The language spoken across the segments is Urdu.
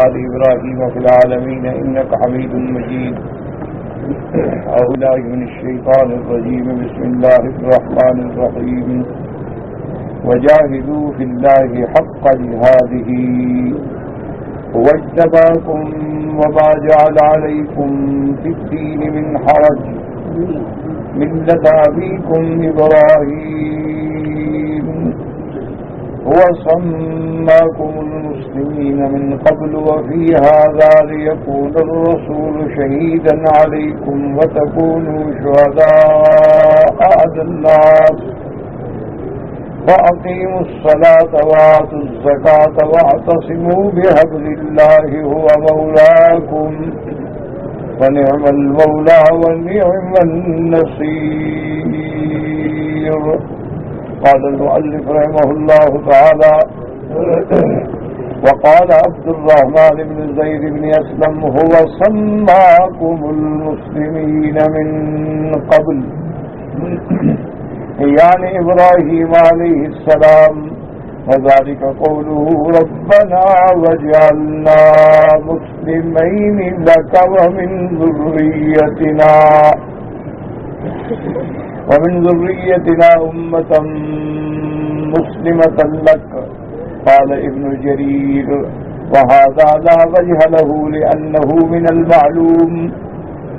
آل إبراهيم في العالمين إنك حميد مجيد. أعوذ بالله من الشيطان الرجيم. بسم الله الرحمن الرحيم. وجاهدوا في الله حق جهاده هو اجتباكم وما جعل عليكم في الدين من حرج ملة أبيكم إبراهيم هو سماكم المسلمين من قبل وفي هذا ليكون الرسول شهيدا عليكم وتكونوا شهداء على الناس فأقيموا الصلاة وآتوا الزكاة واعتصموا بحبل الله هو مولاكم ونعم المولى ونعم النصير. قال المؤلف رحمه الله تعالى: وقال عبد الرحمن بن زيد بن أسلم هو سماكم المسلمين من قبل، يعني إبراهيم عليه السلام، وذلك قوله ربنا وجعلنا مسلمين لك ومن ذريتنا أمة مسلمة لك. قال ابن جرير: وهذا لا وجه له لأنه من المعلوم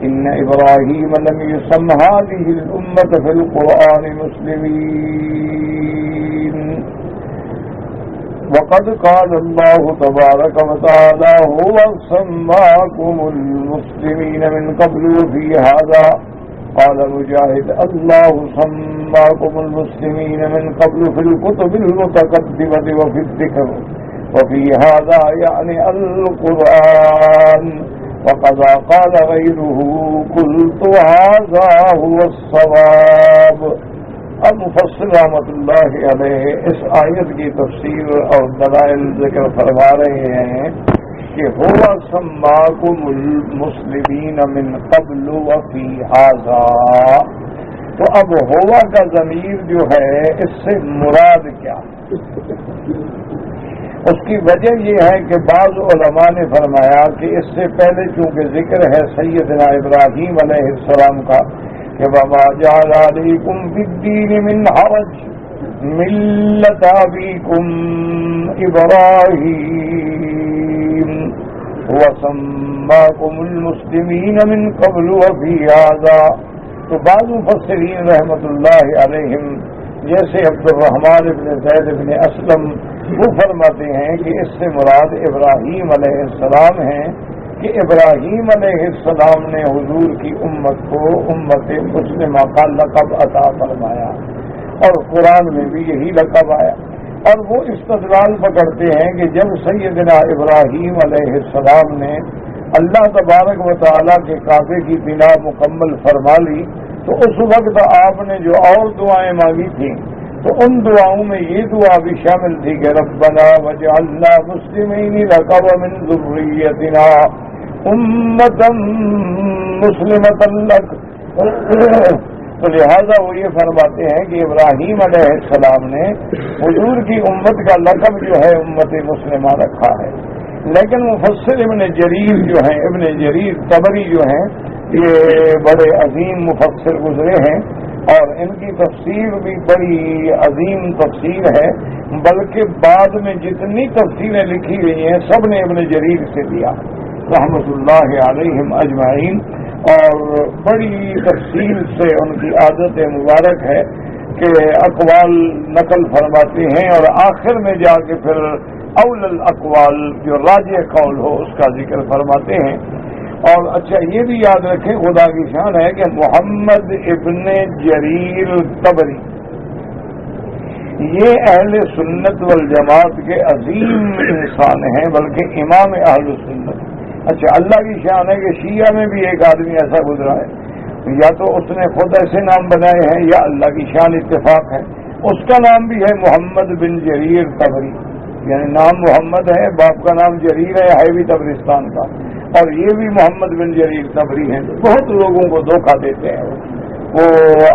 إن إبراهيم لم يسم هذه الأمة في القرآن مسلمين، وقد قال الله تبارك وتعالى هو سماكم المسلمين من قبل وفي هذا. قال مجاهد: الله سماكم المسلمين من قبل في الكتب المتقدمة وفي الذكر، وفي هذا يعني القرآن. وقد قال غيره: قلت هذا هو الصواب. اب مفسر رحمۃ اللہ علیہ اس آیت کی تفسیر اور دلائل ذکر فرما رہے ہیں کہ هو سماکم المسلمین من قبل وفی ھذا. تو اب ہوا کا ضمیر جو ہے اس سے مراد کیا؟ اس کی وجہ یہ ہے کہ بعض علماء نے فرمایا کہ اس سے پہلے چونکہ ذکر ہے سیدنا ابراہیم علیہ السلام کا کہ وما جعل علیکم فی الدین من حرج ملۃ ابیکم ابراہیم وسماکم المسلمین من قبل وفی ھذا. تو بعض مفسرین رحمۃ اللہ علیہم جیسے عبد الرحمن بن زید بن اسلم وہ فرماتے ہیں کہ اس سے مراد ابراہیم علیہ السلام ہیں کہ ابراہیم علیہ السلام نے حضور کی امت کو امت مسلمہ کا لقب عطا فرمایا اور قرآن میں بھی یہی لقب آیا. اور وہ استدلال پکڑتے ہیں کہ جب سیدنا ابراہیم علیہ السلام نے اللہ تبارک و تعالیٰ کے کعبے کی بنا مکمل فرما لی تو اس وقت آپ نے جو اور دعائیں مانگی تھیں تو ان دعاؤں میں یہ دعا بھی شامل تھی کہ ربنا وجعلنا مسلمین لک ومن ذریتنا امۃ مسلمۃ لک. تو لہذا وہ یہ فرماتے ہیں کہ ابراہیم علیہ السلام نے حضور کی امت کا لقب جو ہے امت مسلمہ رکھا ہے. لیکن مفسر ابن جریر جو ہیں، ابن جریر طبری جو ہیں، یہ بڑے عظیم مفسر گزرے ہیں اور ان کی تفسیر بھی بڑی عظیم تفسیر ہے، بلکہ بعد میں جتنی تفسیریں لکھی گئی ہیں سب نے ابن جریر سے لیا رحمۃ اللہ علیہم اجمعین. اور بڑی تفصیل سے ان کی عادت مبارک ہے کہ اقوال نقل فرماتے ہیں اور آخر میں جا کے پھر اول الاقوال جو راجح قول ہو اس کا ذکر فرماتے ہیں. اور اچھا یہ بھی یاد رکھیں، خدا کی شان ہے کہ محمد ابن جریر طبری یہ اہل سنت والجماعت کے عظیم انسان ہیں، بلکہ امام اہل سنت. اچھا اللہ کی شان ہے کہ شیعہ میں بھی ایک آدمی ایسا گزرا ہے، یا تو اس نے خود ایسے نام بنائے ہیں یا اللہ کی شان اتفاق ہے، اس کا نام بھی ہے محمد بن جریر طبری، یعنی نام محمد ہے، باپ کا نام جریر ہے بھی تبرستان کا، اور یہ بھی محمد بن جریر طبری ہیں. بہت لوگوں کو دھوکہ دیتے ہیں، وہ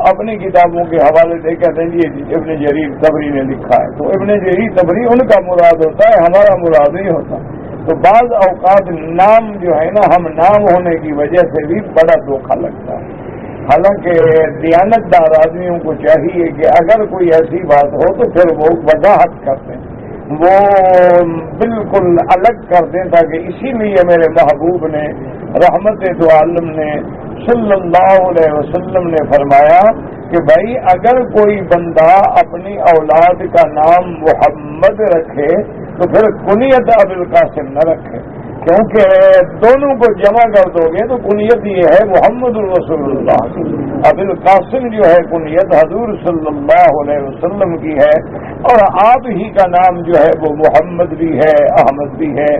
اپنی کتابوں کے حوالے دے کہتے ہیں یہ ابن جریر طبری نے لکھا ہے. تو ابن جریر طبری ان کا مراد ہوتا ہے، ہمارا مراد نہیں ہوتا. تو بعض اوقات نام جو ہے نا، ہم نام ہونے کی وجہ سے بھی بڑا دھوکہ لگتا ہے۔ حالانکہ دیانتدار آدمیوں کو چاہیے کہ اگر کوئی ایسی بات ہو تو پھر وہ وضاحت کر دیں، وہ بالکل الگ کر دیں، تاکہ اسی لیے میرے محبوب نے رحمت دو عالم نے صلی اللہ علیہ وسلم نے فرمایا کہ بھائی اگر کوئی بندہ اپنی اولاد کا نام محمد رکھے تو پھر کنیت ابوالقاسم نہ رکھے، کیونکہ دونوں کو جمع کر دو گے تو کنیت یہ ہے محمد الرسول اللہ، ابوالقاسم جو ہے کنیت حضور صلی اللہ علیہ وسلم کی ہے، اور آپ ہی کا نام جو ہے وہ محمد بھی ہے، احمد بھی ہے،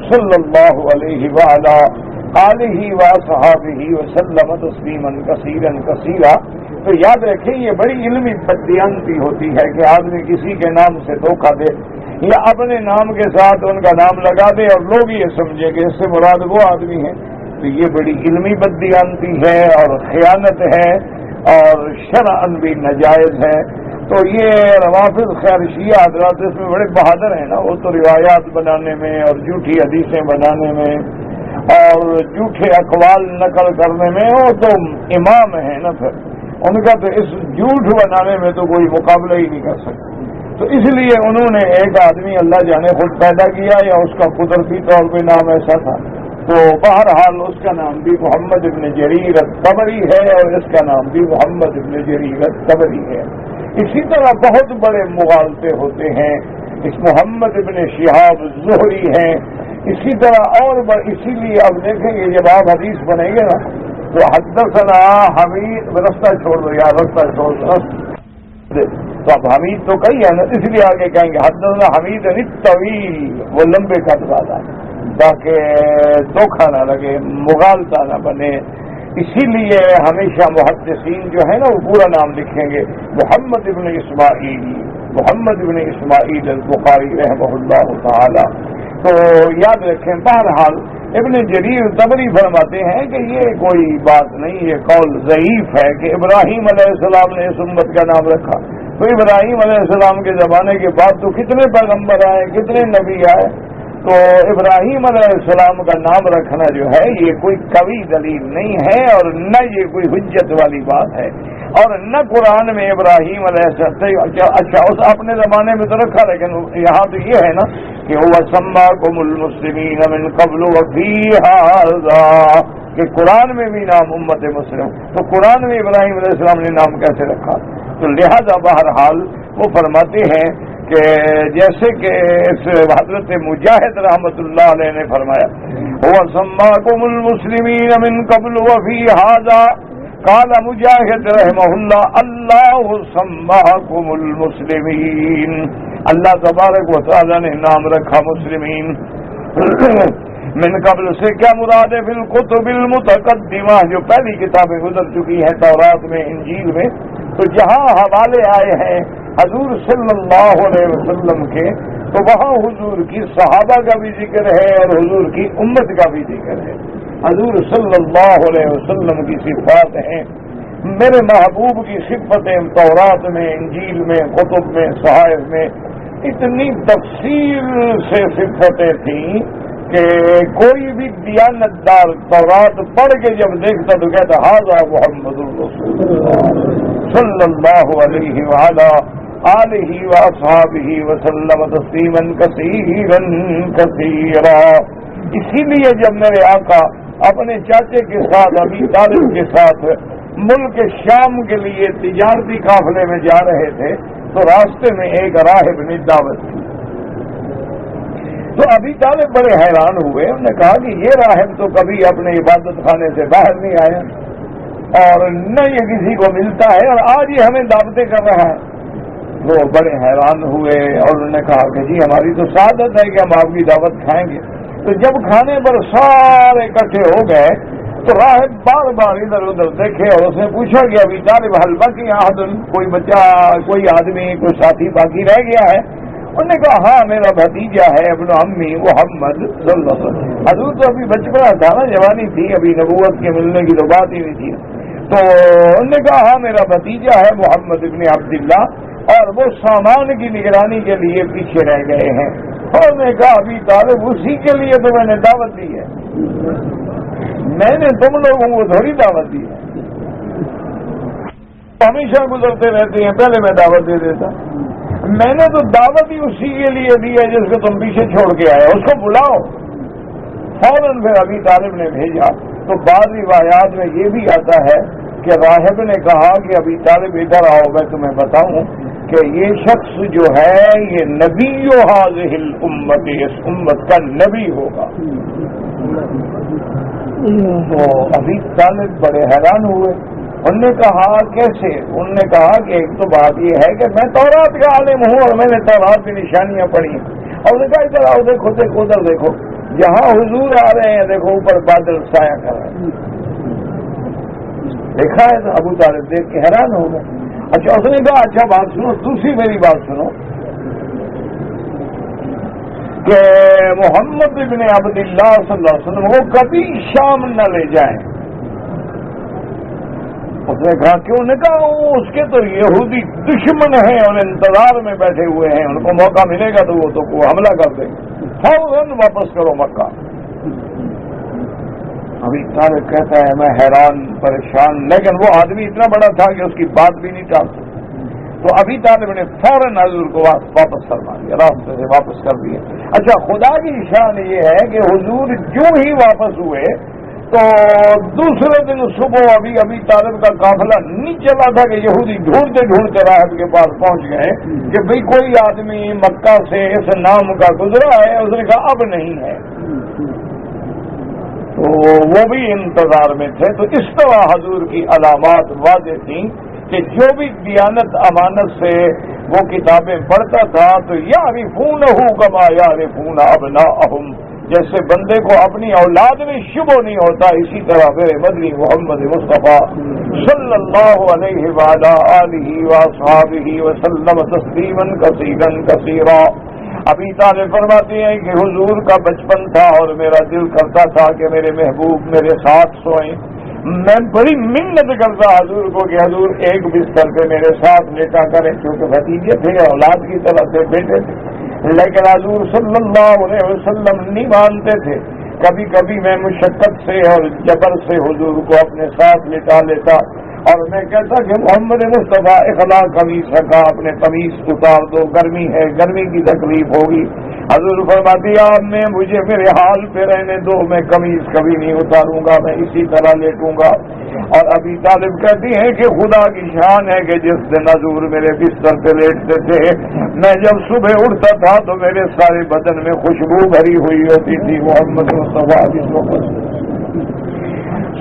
صلی اللہ علیہ وآلہ آلہ وصحبہ وسلم تسلیما کثیرا کثیرا۔ تو یاد رکھیں یہ بڑی علمی بددیانتی ہوتی ہے کہ آدمی کسی کے نام سے دھوکہ دے یا اپنے نام کے ساتھ ان کا نام لگا دے اور لوگ یہ سمجھے کہ اس سے مراد وہ آدمی ہے، تو یہ بڑی علمی بددیانتی ہے اور خیانت ہے اور شرعاً بھی ناجائز ہے۔ تو یہ روافض خیر شیعہ حضرات اس میں بڑے بہادر ہیں نا، وہ تو روایات بنانے میں اور جھوٹی حدیثیں بنانے میں اور جھوٹے اقوال نقل کرنے میں وہ تو امام ہیں نا، پھر ان کا تو اس جھوٹ بنانے میں تو کوئی مقابلہ ہی نہیں کر سکتا۔ تو اس لیے انہوں نے ایک آدمی اللہ جانے خود پیدا کیا یا اس کا قدرتی طور پہ نام ایسا تھا، تو بہرحال اس کا نام بھی محمد ابن جریر الطبری ہے اور اس کا نام بھی محمد ابن جریر الطبری ہے۔ اسی طرح بہت بڑے مغالطے ہوتے ہیں، اس محمد ابن شہاب زہری ہیں، اسی طرح اور اسی لیے اب دیکھیں گے جب آپ حدیث بنیں گے نا تو حدثنا حمید، رستہ چھوڑ دو یا رستہ چھوڑ دو، تو اب حمید تو کئی ہے نا، اس لیے آگے کہیں گے حدثنا حمید طویل، وہ لمبے قد والا، تاکہ دھوکہ نہ لگے، مغالطہ نہ بنے۔ اسی لیے ہمیشہ محدثین جو ہے نا وہ پورا نام لکھیں گے محمد ابن اسماعیل، محمد ابن اسماعیل البخاری رحمہ اللہ تعالی۔ تو یاد رکھیں بہرحال ابن جریر طبری فرماتے ہیں کہ یہ کوئی بات نہیں، یہ قول ضعیف ہے کہ ابراہیم علیہ السلام نے اس امت کا نام رکھا۔ تو ابراہیم علیہ السلام کے زمانے کے بعد تو کتنے پیغمبر آئے، کتنے نبی آئے، تو ابراہیم علیہ السلام کا نام رکھنا جو ہے یہ کوئی قوی دلیل نہیں ہے اور نہ یہ کوئی حجت والی بات ہے، اور نہ قرآن میں ابراہیم علیہ السلام اچھا اس اپنے زمانے میں تو رکھا، لیکن یہاں تو یہ ہے نا کہ هو سماکم المسلمین من قبل وفی ھذا، کہ قرآن میں بھی نام امت مسلم، تو قرآن میں ابراہیم علیہ السلام نے نام کیسے رکھا؟ تو لہذا بہرحال وہ فرماتے ہیں کہ جیسے کہ اس حضرت مجاہد رحمت اللہ علیہ نے فرمایا هو سماکم المسلمین من قبل وفی ھذا، قال مجاہد رحمہ اللہ اللہ سماکم المسلمین، اللہ تبارک و تعالی نے نام رکھا مسلمین۔ من قبل سے کیا مراد ہے؟ فی الکتب المتقدمہ، جو پہلی کتابیں گزر چکی ہیں تورات میں انجیل میں، تو جہاں حوالے آئے ہیں حضور صلی اللہ علیہ وسلم کے، تو وہاں حضور کی صحابہ کا بھی ذکر ہے اور حضور کی امت کا بھی ذکر ہے، حضور صلی اللہ علیہ وسلم کی صفات ہیں، میرے محبوب کی صفتیں تورات میں، انجیل میں، کتب میں، صحائف میں اتنی تفصیل سے صفتیں تھیں کہ کوئی بھی دیانتدار تورات پڑھ کے جب دیکھتا تو کہتا ھذا محمد الرسول اللہ صلی اللہ علیہ وآلہ آلہ واصحابہ وسلم تسلیما کثیرا کثیرا۔ اسی لیے جب میرے آقا اپنے چاچے کے ساتھ ابی طالب کے ساتھ ملک شام کے لیے تجارتی قافلے میں جا رہے تھے تو راستے میں ایک راہب نے دعوت کی، تو ابی طالب بڑے حیران ہوئے، انہوں نے کہا کہ یہ راہب تو کبھی اپنے عبادت خانے سے باہر نہیں آیا اور نہ یہ کسی کو ملتا ہے اور آج یہ ہمیں دعوتیں کر رہا ہے۔ وہ بڑے حیران ہوئے اور انہوں نے کہا کہ جی ہماری تو سعادت ہے کہ ہم آپ کی دعوت کھائیں گے۔ تو جب کھانے پر سارے اکٹھے ہو گئے تو راہب بار بار ادھر ادھر دیکھے اور اس نے پوچھا کہ ابھی طالب حل باقی احد، کوئی بچہ، کوئی آدمی، کوئی ساتھی باقی رہ گیا ہے؟ انہوں نے کہا ہاں میرا بھتیجا ہے ابن عمی محمد صلی اللہ علیہ وسلم۔ حضور تو ابھی بچپنا تھا نا، جوانی تھی، ابھی نبوت کے ملنے کی تو بات ہی نہیں تھی، تو انہوں نے کہا ہاں میرا بھتیجا ہے محمد ابن عبداللہ اور وہ سامان کی نگرانی کے لیے پیچھے رہ گئے ہیں۔ اور نے کہا ابھی طالب اسی کے لیے تو میں نے دعوت دی ہے، میں نے تم لوگوں کو تھوڑی دعوت دی ہے، ہمیشہ گزرتے رہتے ہیں، پہلے میں دعوت دے دیتا، میں نے تو دعوت ہی اسی کے لیے دی ہے جس کو تم پیچھے چھوڑ کے آئے، اس کو بلاؤ۔ فوراً پھر ابھی طالب نے بھیجا۔ تو بعض روایات میں یہ بھی آتا ہے کہ راہب نے کہا کہ ابھی طالب ادھر آؤ، میں تمہیں بتاؤں کہ یہ شخص جو ہے یہ نبی هذه الامت، اس امت کا نبی ہوگا۔ تو ابھی طالب بڑے حیران ہوئے، انہوں نے کہا کیسے؟ انہوں نے کہا کہ ایک تو بات یہ ہے کہ میں تورات کا عالم ہوں اور میں نے تورات کی نشانیاں پڑھی ہیں، اور انہوں نے کہا ادھر آؤ، دیکھو دیکھو ادھر دیکھو، جہاں حضور آ رہے ہیں دیکھو اوپر بادل سایہ کر رہے ہیں، دیکھا ہے؟ تو ابو طالب دیکھ کے حیران ہو گئے۔ اچھا اس نے کہا اچھا بات سنو، دوسری میری بات سنو کہ محمد ابن عبداللہ صلی اللہ علیہ وسلم وہ کبھی شام نہ لے جائیں۔ اس نے کہا کیوں؟ نے کہا وہ اس کے تو یہودی دشمن ہیں اور انتظار میں بیٹھے ہوئے ہیں، ان کو موقع ملے گا تو وہ تو حملہ کر دیں گے، فوراً واپس کرو مکہ۔ ابھی طالب کہتا ہے میں حیران پریشان، لیکن وہ آدمی اتنا بڑا تھا کہ اس کی بات بھی نہیں ٹال سکتا، تو ابھی طالب نے فوراً حضور کو واپس کروا دیا، راستے سے واپس کر دیا۔ اچھا خدا کی شان یہ ہے کہ حضور جو ہی واپس ہوئے تو دوسرے دن صبح ابھی طالب کا قافلہ نہیں چلا تھا کہ یہودی ڈھونڈتے ڈھونڈتے راہب کے پاس پہنچ گئے کہ بھئی کوئی آدمی مکہ سے اس نام کا گزرا ہے، اس نے کہا اب نہیں ہے، تو وہ بھی انتظار میں تھے۔ تو اس طرح حضور کی علامات واضح تھیں کہ جو بھی دیانت امانت سے وہ کتابیں پڑھتا تھا تو یعرفونہ کما یعرفون ابناءہم، جیسے بندے کو اپنی اولاد میں شبہ نہیں ہوتا، اسی طرح میرے مدنی محمد مصطفیٰ صلی اللہ علیہ وآلہ آلہ وصحبہ وسلم تسلیما کثیرا کثیرا۔ ابھی طالب فرماتے ہیں کہ حضور کا بچپن تھا اور میرا دل کرتا تھا کہ میرے محبوب میرے ساتھ سوئیں، میں بڑی منت کرتا حضور کو کہ حضور ایک بستر پہ میرے ساتھ لیٹا کریں، کیونکہ بھتیجے تھے، اولاد کی طرح سے بیٹے تھے، لیکن حضور صلی اللہ علیہ وسلم نہیں مانتے تھے۔ کبھی کبھی میں مشقت سے اور جبر سے حضور کو اپنے ساتھ لٹا لیتا اور میں کہتا کہ محمد مصطفیٰ اخلا قمیص رکھا، اپنے قمیص اتار دو، گرمی ہے، گرمی کی تکلیف ہوگی۔ حضور فرماتی آپ میں مجھے میرے حال پہ رہنے دو، میں قمیص کبھی نہیں اتاروں گا، میں اسی طرح لیٹوں گا۔ اور ابھی طالب کہتی ہیں کہ خدا کی شان ہے کہ جس دن حضور میرے بستر پہ لیٹتے تھے، میں جب صبح اٹھتا تھا تو میرے سارے بدن میں خوشبو بھری ہوئی ہوتی تھی محمد مصطفیٰ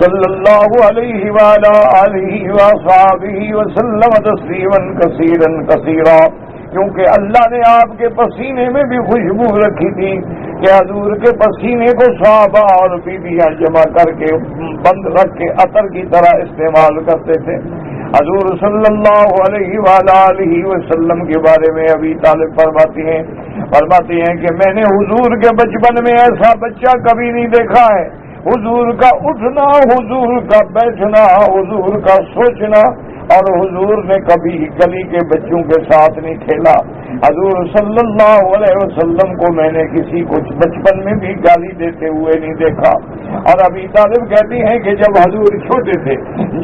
صلی اللہ علیہ وآلہ آلہ وصحبہ وسلم تسلیما کثیرا کثیرا، کیونکہ اللہ نے آپ کے پسینے میں بھی خوشبو رکھی تھی کہ حضور کے پسینے کو صحابہ اور بیویاں جمع کر کے بند رکھ کے عطر کی طرح استعمال کرتے تھے۔ حضور صلی اللہ علیہ وآلہ وسلم کے بارے میں ابھی طالب فرماتی ہیں کہ میں نے حضور کے بچپن میں ایسا بچہ کبھی نہیں دیکھا ہے، حضور کا اٹھنا، حضور کا بیٹھنا، حضور کا سوچنا، اور حضور نے کبھی گلی کے بچوں کے ساتھ نہیں کھیلا۔ حضور صلی اللہ علیہ وسلم کو میں نے کسی کو بچپن میں بھی گالی دیتے ہوئے نہیں دیکھا۔ اور ابھی طالب کہتی ہیں کہ جب حضور چھوٹے تھے،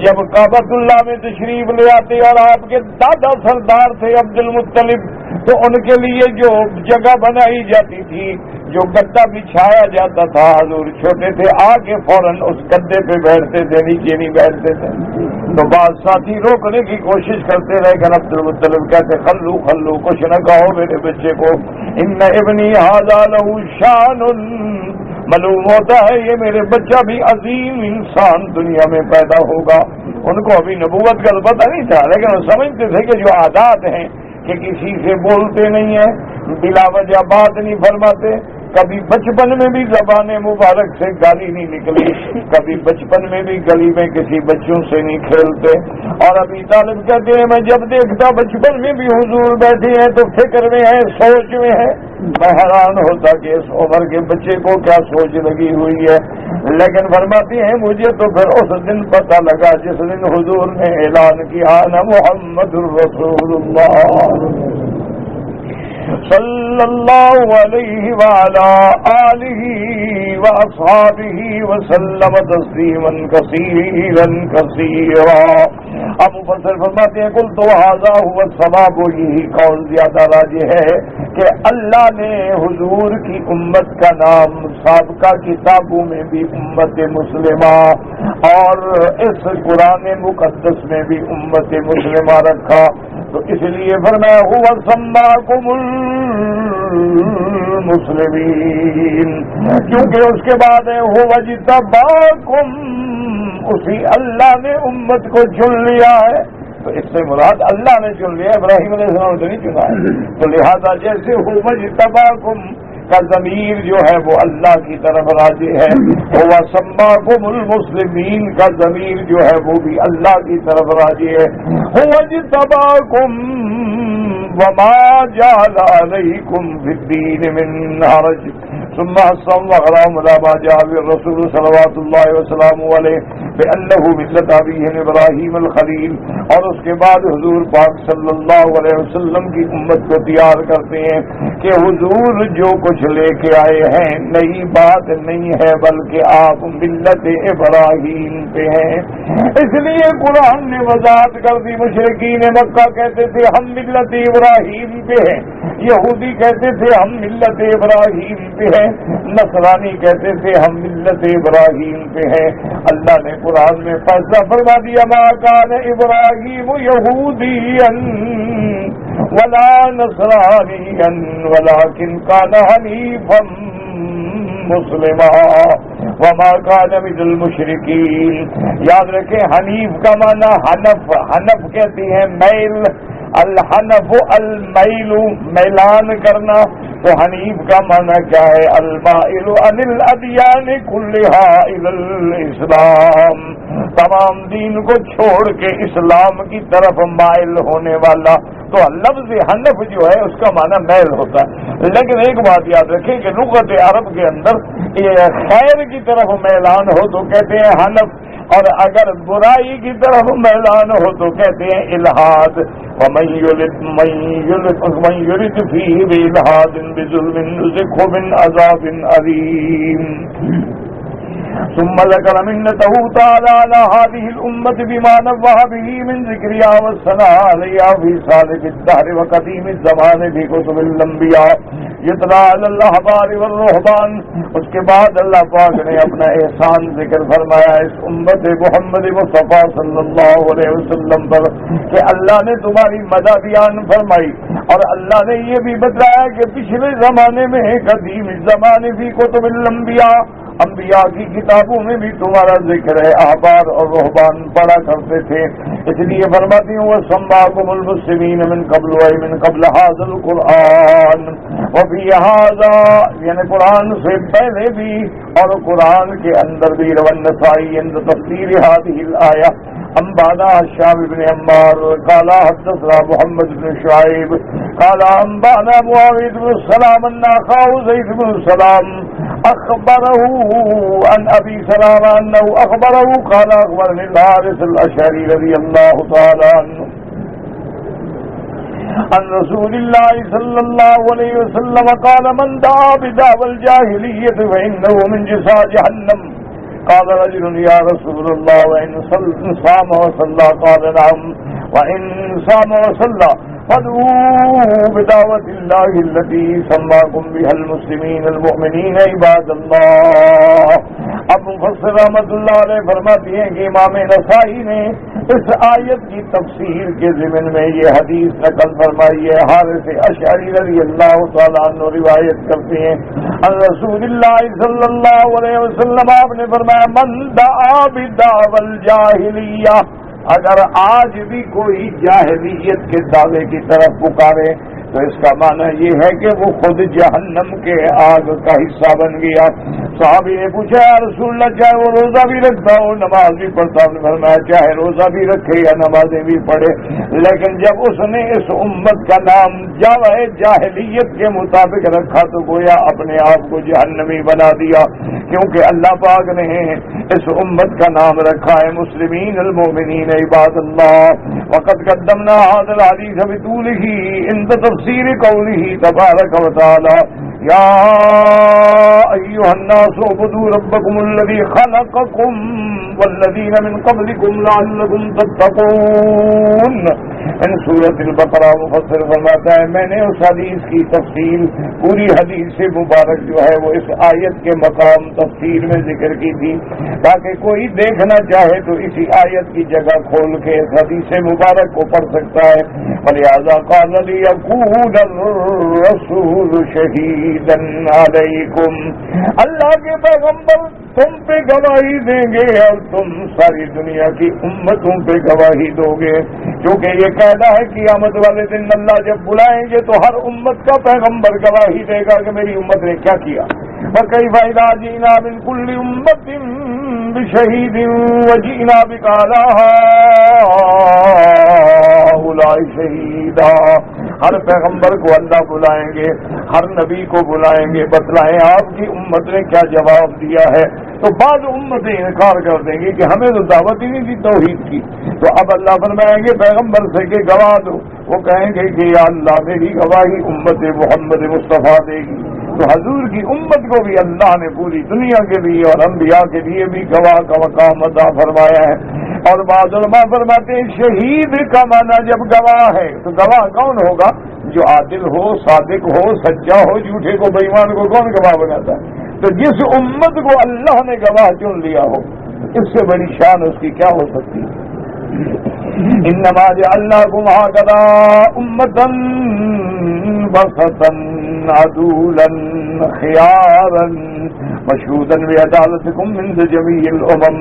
جب کعبۃ اللہ میں تشریف لے آتے اور آپ کے دادا سردار تھے عبد المطلب، تو ان کے لیے جو جگہ بنائی جاتی تھی، جو گدا بچھایا جاتا تھا، حضور چھوٹے تھے آ کے فوراً اس گدے پہ بیٹھتے تھے، نیچے نہیں بیٹھتے تھے۔ تو بعض ساتھی روکنے کی کوشش کرتے رہے کہ عبد المطلب کہتے خلو خلو، کچھ نہ کہو میرے بچے کو، ان ابنی ھذا لہ شان، معلوم ہوتا ہے یہ میرے بچہ بھی عظیم انسان دنیا میں پیدا ہوگا۔ ان کو ابھی نبوت کا پتہ نہیں تھا، لیکن وہ سمجھتے تھے کہ جو عادات ہیں کہ کسی سے بولتے نہیں ہیں، بلا وجہ بات نہیں فرماتے، کبھی بچپن میں بھی زبان مبارک سے گالی نہیں نکلی، کبھی بچپن میں بھی گلی میں کسی بچوں سے نہیں کھیلتے۔ اور ابھی طالب کہتے ہیں میں جب دیکھتا بچپن میں بھی حضور بیٹھے ہیں تو فکر میں ہے، سوچ میں ہے، میں حیران ہوتا کہ اس عمر کے بچے کو کیا سوچ لگی ہوئی ہے۔ لیکن فرماتی ہیں مجھے تو پھر اس دن پتہ لگا جس دن حضور نے اعلان کیا نا محمد الرسول اللہ، صلی اللہ علیہ وعلی آلہ واصحابہ وسلم تسلیما کثیرا کثیرا۔ اب مفسر فرماتے ہیں قل تو ھذا هو الصواب، یہی قول زیادہ راجح ہے کہ اللہ نے حضور کی امت کا نام سابقہ کتابوں میں بھی امت مسلمہ اور اس قرآن مقدس میں بھی امت مسلمہ رکھا، تو اس لیے فرمایا هو سماکم المسلمین، کیونکہ اس کے بعد ہے هو اجتباکم، اسی اللہ نے امت کو چن لیا ہے، تو اس سے مراد اللہ نے چن لیا، ابراہیم علیہ السلام نے نہیں چنا ہے، تو لہذا جیسے هو اجتباکم کا ضمیر جو ہے وہ اللہ کی طرف راجع ہے، هو سماکم المسلمین کا ضمیر جو ہے وہ بھی اللہ کی طرف راجع ہے، هو اجتباکم وما جعل علیکم فی الدین من حرج ثم حسن وغرام علامہ جعل الرسول صلوات اللہ وسلم علیہ بأنه ملت ابیہ ابراہیم الخلیل، اور اس کے بعد حضور پاک صلی اللہ علیہ وسلم کی امت کو تیار کرتے ہیں کہ حضور جو کچھ لے کے آئے ہیں نئی بات نہیں ہے بلکہ آپ ملت ابراہیم پہ ہیں۔ اس لیے قرآن نے وضاحت کر دی، مشرکین مکہ کہتے تھے ہم ملت ابراہیم پہ ہیں، یہودی کہتے تھے ہم ملت ابراہیم پہ ہیں، نصرانی کہتے تھے ہم ملت ابراہیم پہ ہیں۔ اللہ نے قرآن میں فیصلہ فرما دیا ما کان ابراہیم یہودیا ولا نصرانیا ولکن کان حنیفا مسلما وما کان من المشرکین۔ یاد رکھیں حنیف کا معنی حنف کہتی ہیں میل، الحنف المیل میلان کرنا، تو حنیف کا معنی کیا ہے؟ المائل عن الادیان کلھا الی الاسلام، تمام دین کو چھوڑ کے اسلام کی طرف مائل ہونے والا، تو لفظ حنف جو ہے اس کا معنی میل ہوتا ہے۔ لیکن ایک بات یاد رکھیں کہ لغت عرب کے اندر خیر کی طرف میلان ہو تو کہتے ہیں حنف، اور اگر برائی کی طرف میلان ہو تو کہتے ہیں الحاد۔ ومن يرد فيه بإلحاد بظلم نذقه من عذاب أليم۔ ثم ذكر منته تعالى على هذه الأمة بما نوه به من ذكرها والثناء عليها في سالف الدهر وقديم الزمان في كتب الأنبياء يتلى على الأحبار والرهبان۔ اس کے بعد اللہ پاک نے اپنا احسان ذکر فرمایا اس امت محمد مصطفیٰ صلی اللہ علیہ وسلم پر کہ اللہ نے تمہاری مدح بیان فرمائی، اور اللہ نے یہ بھی بتایا کہ پچھلے زمانے میں قدیم زمانے فی کتب الانبیاء، انبیاء کی کتابوں میں بھی تمہارا ذکر ہے، احبار اور رہبان پڑھا کرتے تھے، اس لیے فرماتی ہوں وَسَمَّاكُمُ الْمُسْلِمِينَ مِنْ قَبْلُ وَمِنْ قَبْلَ هَذَا الْقُرْآنِ وَفِي هَذَا، یعنی قرآن سے پہلے بھی اور قرآن کے اندر بھی، روالنسائی عند تفسیر هذه الآية انبانا الشام بن عمار قال حدثنا محمد بن شعيب قال انبانا معاوية بن السلام ان اخاه زيد بن السلام اخبره عن ابي سلامة انه اخبره قال اخبرني الحارث الاشعري رضي الله تعالى عنه عن رسول الله صلى الله عليه وسلم قال من دعا بدعوى الجاهلية فإنه من جزاء جهنم۔ قال رجل يا رسول الله وإن صام وصلى؟ قال نعم وإن صام وصلى فادعوا بدعوة الله التي سماكم بها المسلمين المؤمنين عباد الله۔ اب مفسر رحمۃ اللہ علیہ فرماتے ہیں کہ امام نسائی نے اس آیت کی تفسیر کے ضمن میں یہ حدیث نقل فرمائی ہے، حارث اشعری رضی اللہ تعالیٰ عنہ روایت کرتے ہیں ان رسول اللہ صلی اللہ علیہ وسلم، آپ نے فرمایا من دعا بدعوى الجاہلیہ، اگر آج بھی کوئی جاہلیت کے دعوے کی طرف پکارے تو اس کا معنی یہ ہے کہ وہ خود جہنم کے آگ کا حصہ بن گیا۔ صحابی نے پوچھا یا رسول اللہ چاہے وہ روزہ بھی رکھتا ہو نماز بھی پڑھتا ہو؟ فرمایا چاہے روزہ بھی رکھے یا نمازیں بھی پڑھے، لیکن جب اس نے اس امت کا نام جاہلیت کے مطابق رکھا تو گویا اپنے آپ کو جہنمی بنا دیا۔ کیونکہ اللہ پاک نے اس امت کا نام رکھا ہے مسلمین المؤمنین عباد اللہ. وقد قدمنا هذا الحديث بطوله عند تفسير قوله تبارك وتعالى یا ایھا الناس اعبدوا ربکم الذی خلقکم والذین من قبلکم لعلکم تتقون. ان سورۃ البقرہ مفسر فرماتا ہے میں نے اس حدیث کی تفصیل پوری حدیث مبارک جو ہے وہ اس آیت کے مقام تفسیر میں ذکر کی تھی تاکہ کوئی دیکھنا چاہے تو اسی آیت کی جگہ کھول کے اس حدیث مبارک کو پڑھ سکتا ہے. ولہذا قال لیکون الرسول شہیدا علیکم. اللہ کے پیغمبر تم پہ گواہی دیں گے اور تم ساری دنیا کی امتوں پہ گواہی دو گے. کیونکہ یہ قاعدہ ہے قیامت والے دن اللہ جب بلائیں گے تو ہر امت کا پیغمبر گواہی دے گا کہ میری امت نے کیا کیا. وَكَيْفَ إِذَا جِئْنَا مِنْ كُلِّ أُمَّةٍ بِشَهِيدٍ وَجِئْنَا بِكَ عَلَىٰ هَٰؤُلَاءِ شَهِيدًا. ہر پیغمبر کو اللہ بلائیں گے, ہر نبی کو بلائیں گے, بتلائیں آپ کی امت نے کیا جواب دیا ہے. تو بعض امتیں انکار کر دیں گی کہ ہمیں تو دعوت ہی نہیں دی توحید کی. تو اب اللہ فرمائیں گے پیغمبر سے کہ گواہ دو. وہ کہیں گے کہ یا اللہ میری گواہی امت محمد مصطفیٰ دے گی. تو حضور کی امت کو بھی اللہ نے پوری دنیا کے لیے اور انبیاء کے لیے بھی گواہ کا مقام عطا فرمایا ہے. اور بعض علماء فرماتے ہیں شہید کا معنی جب گواہ ہے تو گواہ کون ہوگا؟ جو عادل ہو, صادق ہو, سچا ہو. جھوٹے کو بے ایمان کو کون گواہ بناتا ہے؟ تو جس امت کو اللہ نے گواہ چن لیا ہو اس سے بڑی شان اس کی کیا ہو سکتی ہے. انما جعلناکم ہکذا امۃ وسطا عدولا خیارا مشہودا بعدالتکم عند جمیع الامم.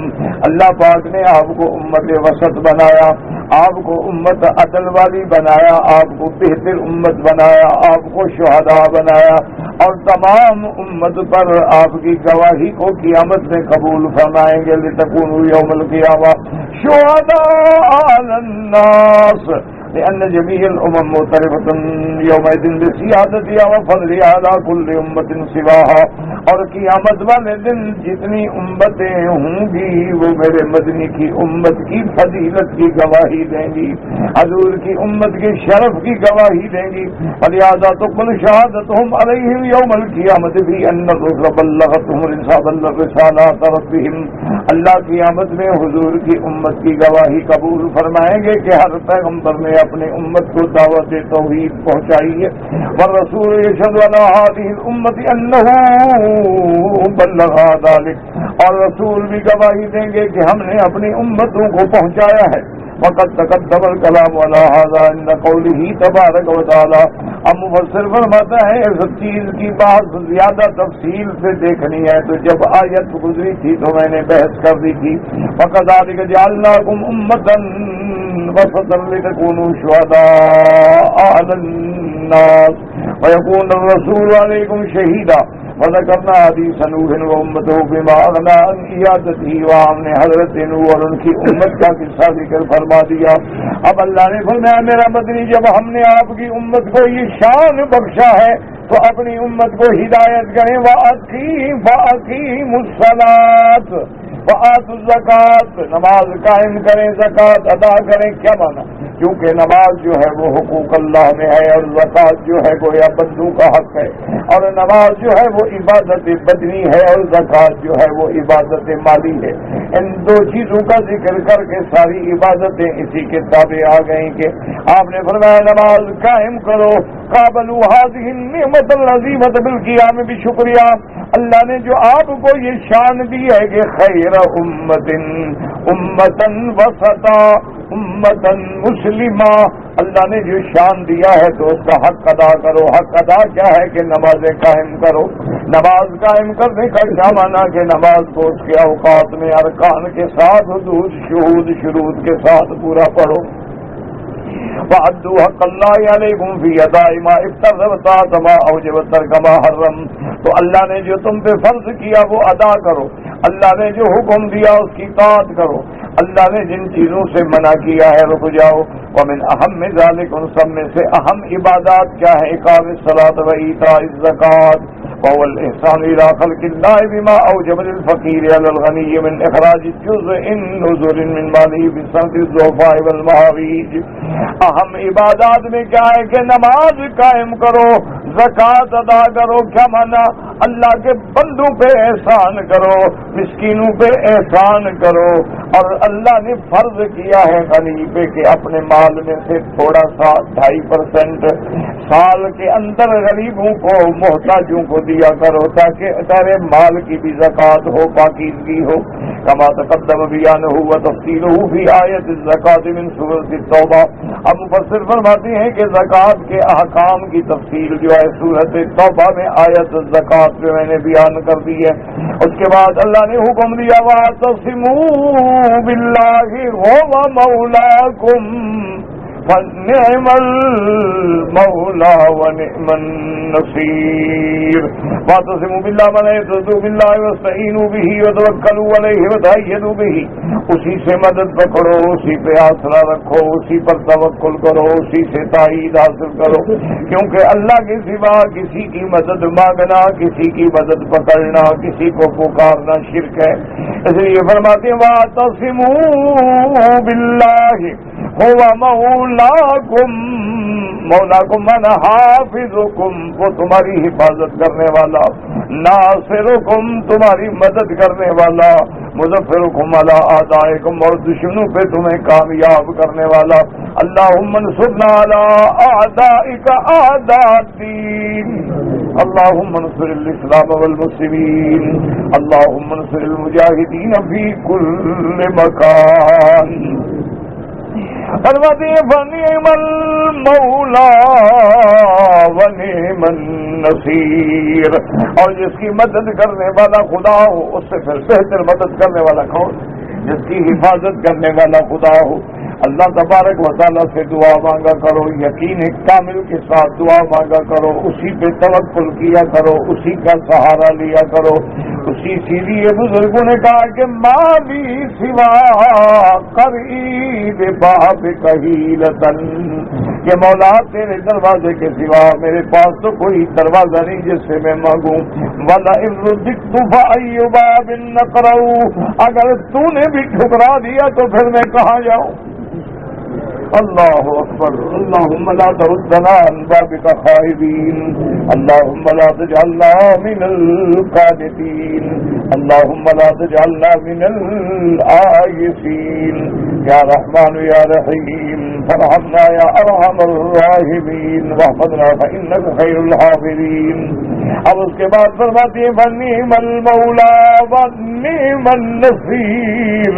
اللہ پاک نے آپ کو امت وسط بنایا, آپ کو امت عدل والی بنایا, آپ کو بہتر امت بنایا, آپ کو شہداء بنایا اور تمام امت پر آپ کی گواہی کو قیامت میں قبول فرمائیں گے. لتکونوا یوم القیامہ شہداء علی الناس لأن جميع الأمم معترفة يومئذ بسيادتها وفضلها على كل أمة سواها. اور قیامت والے دن جتنی امتیں ہوں گی وہ میرے مدنی کی امت کی فضیلت کی گواہی دیں گی, حضور کی امت کے شرف کی گواہی دیں گی. فلہذا تقبل شہادتهم علیہم یوم القیامت بھی ان الرسل بلغتهم رسالات ربهم. اللہ قیامت میں حضور کی امت کی گواہی قبول فرمائیں گے کہ ہر پیغمبر نے اپنے امت کو دعوت توحید پہنچائی ہے. والرسول یشهد علی هذه الامة انه بلغ ذلك. اور رسول بھی گواہی دیں گے کہ ہم نے اپنی امتوں کو پہنچایا ہے. وقد تقدم الكلام على هذا عند قوله تبارك وتعالى. اب مفسر فرماتا ہے اس چیز کی بات زیادہ تفصیل سے دیکھنی ہے تو جب آیت گزری تھی تو میں نے بحث کر دی تھی. وكذلك جعلناكم أمة وسطا لتكونوا شهداء على الناس ويكون الرسول عليكم شهيدا. وذكرنا حديث نوح وامته بما اغنى عن عيادته. وہم نے حضرت نوح اور ان کی امت کا قصہ ذکر فرما دیا. اب اللہ نے فرمایا میرا مدنی جب ہم نے آپ کی امت کو یہ شان بخشا ہے تو اپنی امت کو ہدایت کریں. وَأَقِيمُوا الصَّلَاةَ وَآتُوا الزَّكَاةَ. نماز قائم کریں, زکات ادا کریں. کیا مانا؟ کیونکہ نماز جو ہے وہ حقوق اللہ میں ہے اور زکات جو ہے گویا بندوں کا حق ہے. اور نماز جو ہے وہ عبادت بدنی ہے اور زکات جو ہے وہ عبادت مالی ہے. ان دو چیزوں کا ذکر کر کے ساری عبادتیں اسی کے تابع آ گئیں کہ آپ نے فرمایا نماز قائم کرو. قابلوا هذه النعمة العظيمة بالقيام بشکریہ. اللہ نے جو آپ کو یہ شان دی ہے کہ خیر امتن وسطا امتن مسلمہ, اللہ نے جو شان دیا ہے تو اس کا حق ادا کرو. حق ادا کیا ہے کہ نمازیں قائم کرو. نماز قائم کرنے کا کیا مانا کہ نماز کو اس کے اوقات میں ارکان کے ساتھ حدود شہود شروط کے ساتھ پورا پڑھو. وَأَدُّوا حَقَّ اللَّهِ عَلَيْكُمْ فِي أَدَاءِ مَا افْتَرَضَ وَطَاعَةَ مَا أَوْجَبَ تَرْكَ مَا حَرَّمَ. تو اللہ نے جو تم پہ فرض کیا وہ ادا کرو. اللہ نے جو حکم دیا اس کی اطاعت کرو. اللہ نے جن چیزوں سے منع کیا ہے رک جاؤ. ومن اہم ذالک، ان سب میں سے اہم عبادات کیا ہے؟ اقام الصلاۃ و ایتاء الزکوٰۃ وهو الإحسان إلى خلق الله بما أوجب للفقير على الغني من إخراج جزء نذر من ماله بسنة الضعفاء والمحاويج. اہم عبادات میں کیا ہے کہ نماز قائم کرو، زکوٰۃ ادا کرو. کیا مانا؟ اللہ کے بندوں پہ احسان کرو، مسکینوں پہ احسان کرو. اور اللہ نے فرض کیا ہے غنی پہ کہ اپنے مال میں سے تھوڑا سا 2.5% سال کے اندر غریبوں کو، محتاجوں کو دیا کرو، تاکہ تیرے مال کی بھی زکوٰۃ ہو، پاکیزگی ہو. کما تقدم بیانہ و تفصیلہ فی آیت الزکوٰۃ من سورۃ التوبہ. اب مفسر فرماتے ہیں کہ زکوٰۃ کے احکام کی تفصیل جو ہے سورۃ توبہ میں آیت الزکوٰۃ میں نے بیان کر دی ہے. اس کے بعد اللہ نے حکم دیا وَاعْتَصِمُوا بِاللَّهِ هُوَ مَوْلَاكُمْ فَنِعْمَ الْمَوْلَى وَنِعْمَ النَّصِيرُ. وَاعْتَصِمُوا بِاللَّهِ مَنْ اعْتَصَمُوا بِاللَّهِ وَاسْتَعِينُوا بِهِ وَتَوَكَّلُوا عَلَيْهِ وَتَأَيَّدُوا بِهِ. اسی سے مدد پکڑو، اسی پہ آسرا رکھو، اسی پر توکل کرو، اسی سے تائید حاصل کرو. کیونکہ اللہ کے سوا کسی کی مدد مانگنا، کسی کی مدد پکڑنا، کسی کو پکارنا شرک ہے. اس لیے فرماتے ہیں وَاعْتَصِمُوا بِاللَّهِ هُوَ مَوْلَاكُمْ. مولاکم مانا حافظکم، وہ تمہاری حفاظت کرنے والا، ناصرکم تمہاری مدد کرنے والا، مظفرکم علی اعدائکم اور دشمنوں پہ تمہیں کامیاب کرنے والا. اللہم انصرنا علی اعدائک اعداء الدین. اللہم انصر الاسلام والمسلمین. اللہم انصر المجاہدین فی کل مکان. فرماتے ہیں فَنِعْمَ الْمَوْلَى وَنِعْمَ النَّصِيرُ. اور جس کی مدد کرنے والا خدا ہو، اس سے پھر بہتر مدد کرنے والا کون؟ جس کی حفاظت کرنے والا خدا ہو. اللہ تبارک و تعالیٰ سے دعا مانگا کرو، یقین کامل کے ساتھ دعا مانگا کرو، اسی پہ توکل کیا کرو، اسی کا سہارا لیا کرو. اسی لیے بزرگوں نے کہا کہ مالی سوا قریب باب کہیلتن، کہ مولا تیرے دروازے کے سوا میرے پاس تو کوئی دروازہ نہیں جس سے میں مانگوں. وَلَئِن رُدِدتُّ فَأَيُّ بَابٍ نَقْرَعُ، اگر تو نے بھی ٹھکرا دیا تو پھر میں کہاں جاؤں؟ اللہ اکبر. اللہم لا تردنا عن بابک خائبین، اللہم لا تجعلنا من القانتین، اللہم لا تجعلنا من الآیسین. یا رحمان یا رحیم فرحمنا یا ارحم الراحمین واحفظنا فإنک خیر الحافظین. اب اس کے بعد فرماتی ہیں فَنِعْمَ الْمَوْلَى وَنِعْمَ النَّصِيرُ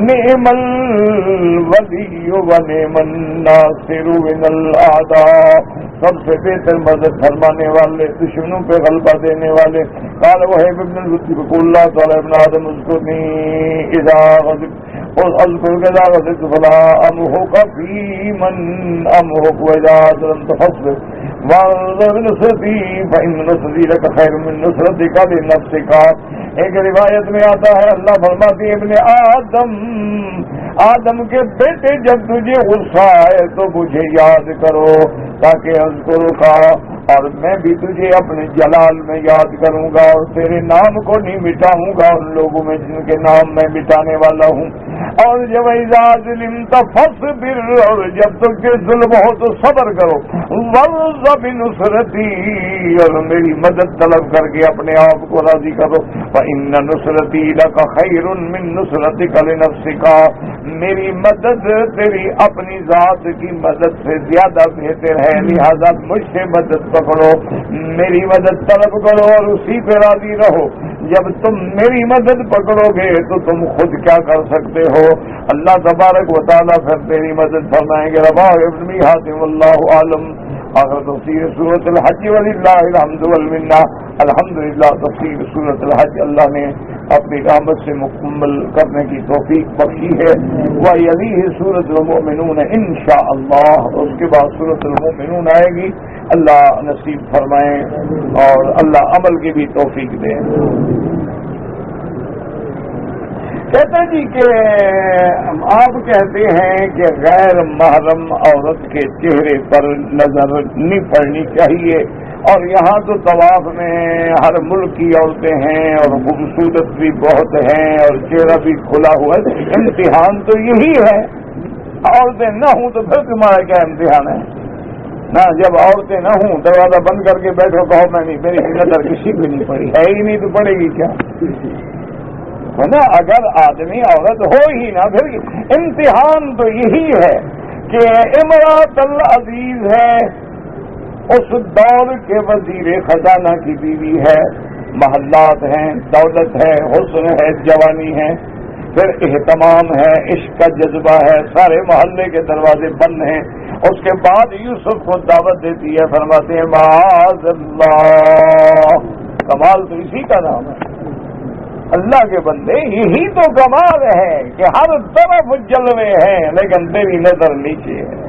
نِعْمَ الْوَلِيُّ وَنِعْمَ النَّاصِرُ مِنَ الْأَعْدَاءِ. سب سے بہتر مدد فرمانے والے، دشمنوں پہ غلبہ دینے والے. قال وهب بن الوتي قل الله تعالى ابن آدم اذكرني إذا غضبت واذكرك إذا غضبت فلا أمهك في من أمهك وإذا ظلمت فاصبر وانظر بنصرتي فإن نصرتي لك خير من نصرتك لنفسك. ایک روایت میں آتا ہے اللہ فرماتے ابن آدم کے بیٹے جب تجھے غصہ آئے تو مجھے یاد کرو تاکہ اذکروں کا، اور میں بھی تجھے اپنے جلال میں یاد کروں گا اور تیرے نام کو نہیں مٹاؤں گا ان لوگوں میں جن کے نام میں مٹانے والا ہوں. اور جب اذا ظلمت فاصبر، اور جب تک کے ظلم ہو تو صبر کرو. وارض بنصرتی، اور میری مدد طلب کر کے اپنے آپ کو راضی کرو. فإن نصرتی لک خیر من نصرتک لنفسک، میری مدد تیری اپنی ذات کی مدد سے زیادہ بہتر ہے، لہذا مجھ سے مدد پکڑو، میری مدد طلب کرو اور اسی پہ راضی رہو. جب تم میری مدد پکڑو گے تو تم خود کیا کر سکتے ہو؟ اللہ تبارک و تعالیٰ پھر تیری مدد فرمائیں گے. رواه ابن حاتم واللہ عالم. آخر تفسیر سورۃ الحج وللہ الحمد والمنہ. الحمدللہ تفسیر سورۃ الحج اللہ نے اپنی رحمت سے مکمل کرنے کی توفیق بخشی ہے. وَيَلِيهِ سورۃ المؤمنون انشاءاللہ. اس کے بعد سورۃ المؤمنون آئے گی. اللہ نصیب فرمائیں اور اللہ عمل کی بھی توفیق دے. کہتے جی کہ آپ کہتے ہیں کہ غیر محرم عورت کے چہرے پر نظر نہیں پڑنی چاہیے، اور یہاں تو طواف میں ہر ملک کی عورتیں ہیں اور خوبصورت بھی بہت ہیں اور چہرہ بھی کھلا ہوا ہے، امتحان تو یہی ہے، عورتیں نہ ہوں تو پھر تمہارا کیا امتحان ہے؟ نہ جب عورتیں نہ ہوں دروازہ بند کر کے بیٹھو، کہو میں نہیں، میری نظر کسی بھی نہیں پڑی، ہے ہی نہیں تو پڑے گی کیا؟ نا اگر آدمی عورت ہو ہی نہ، پھر امتحان تو یہی ہے کہ امراۃ العزیز ہے، اس دور کے وزیر خزانہ کی بیوی ہے، محلات ہیں، دولت ہے، حسن ہے، جوانی ہے، پھر اہتمام ہے، عشق کا جذبہ ہے، سارے محلے کے دروازے بند ہیں، اس کے بعد یوسف کو دعوت دیتی ہے، فرماتے ہیں معاذ اللہ، کمال تو اسی کا نام ہے، اللہ کے بندے یہی تو کمال ہے کہ ہر طرف جلوے ہیں لیکن تیری نظر نیچے ہے۔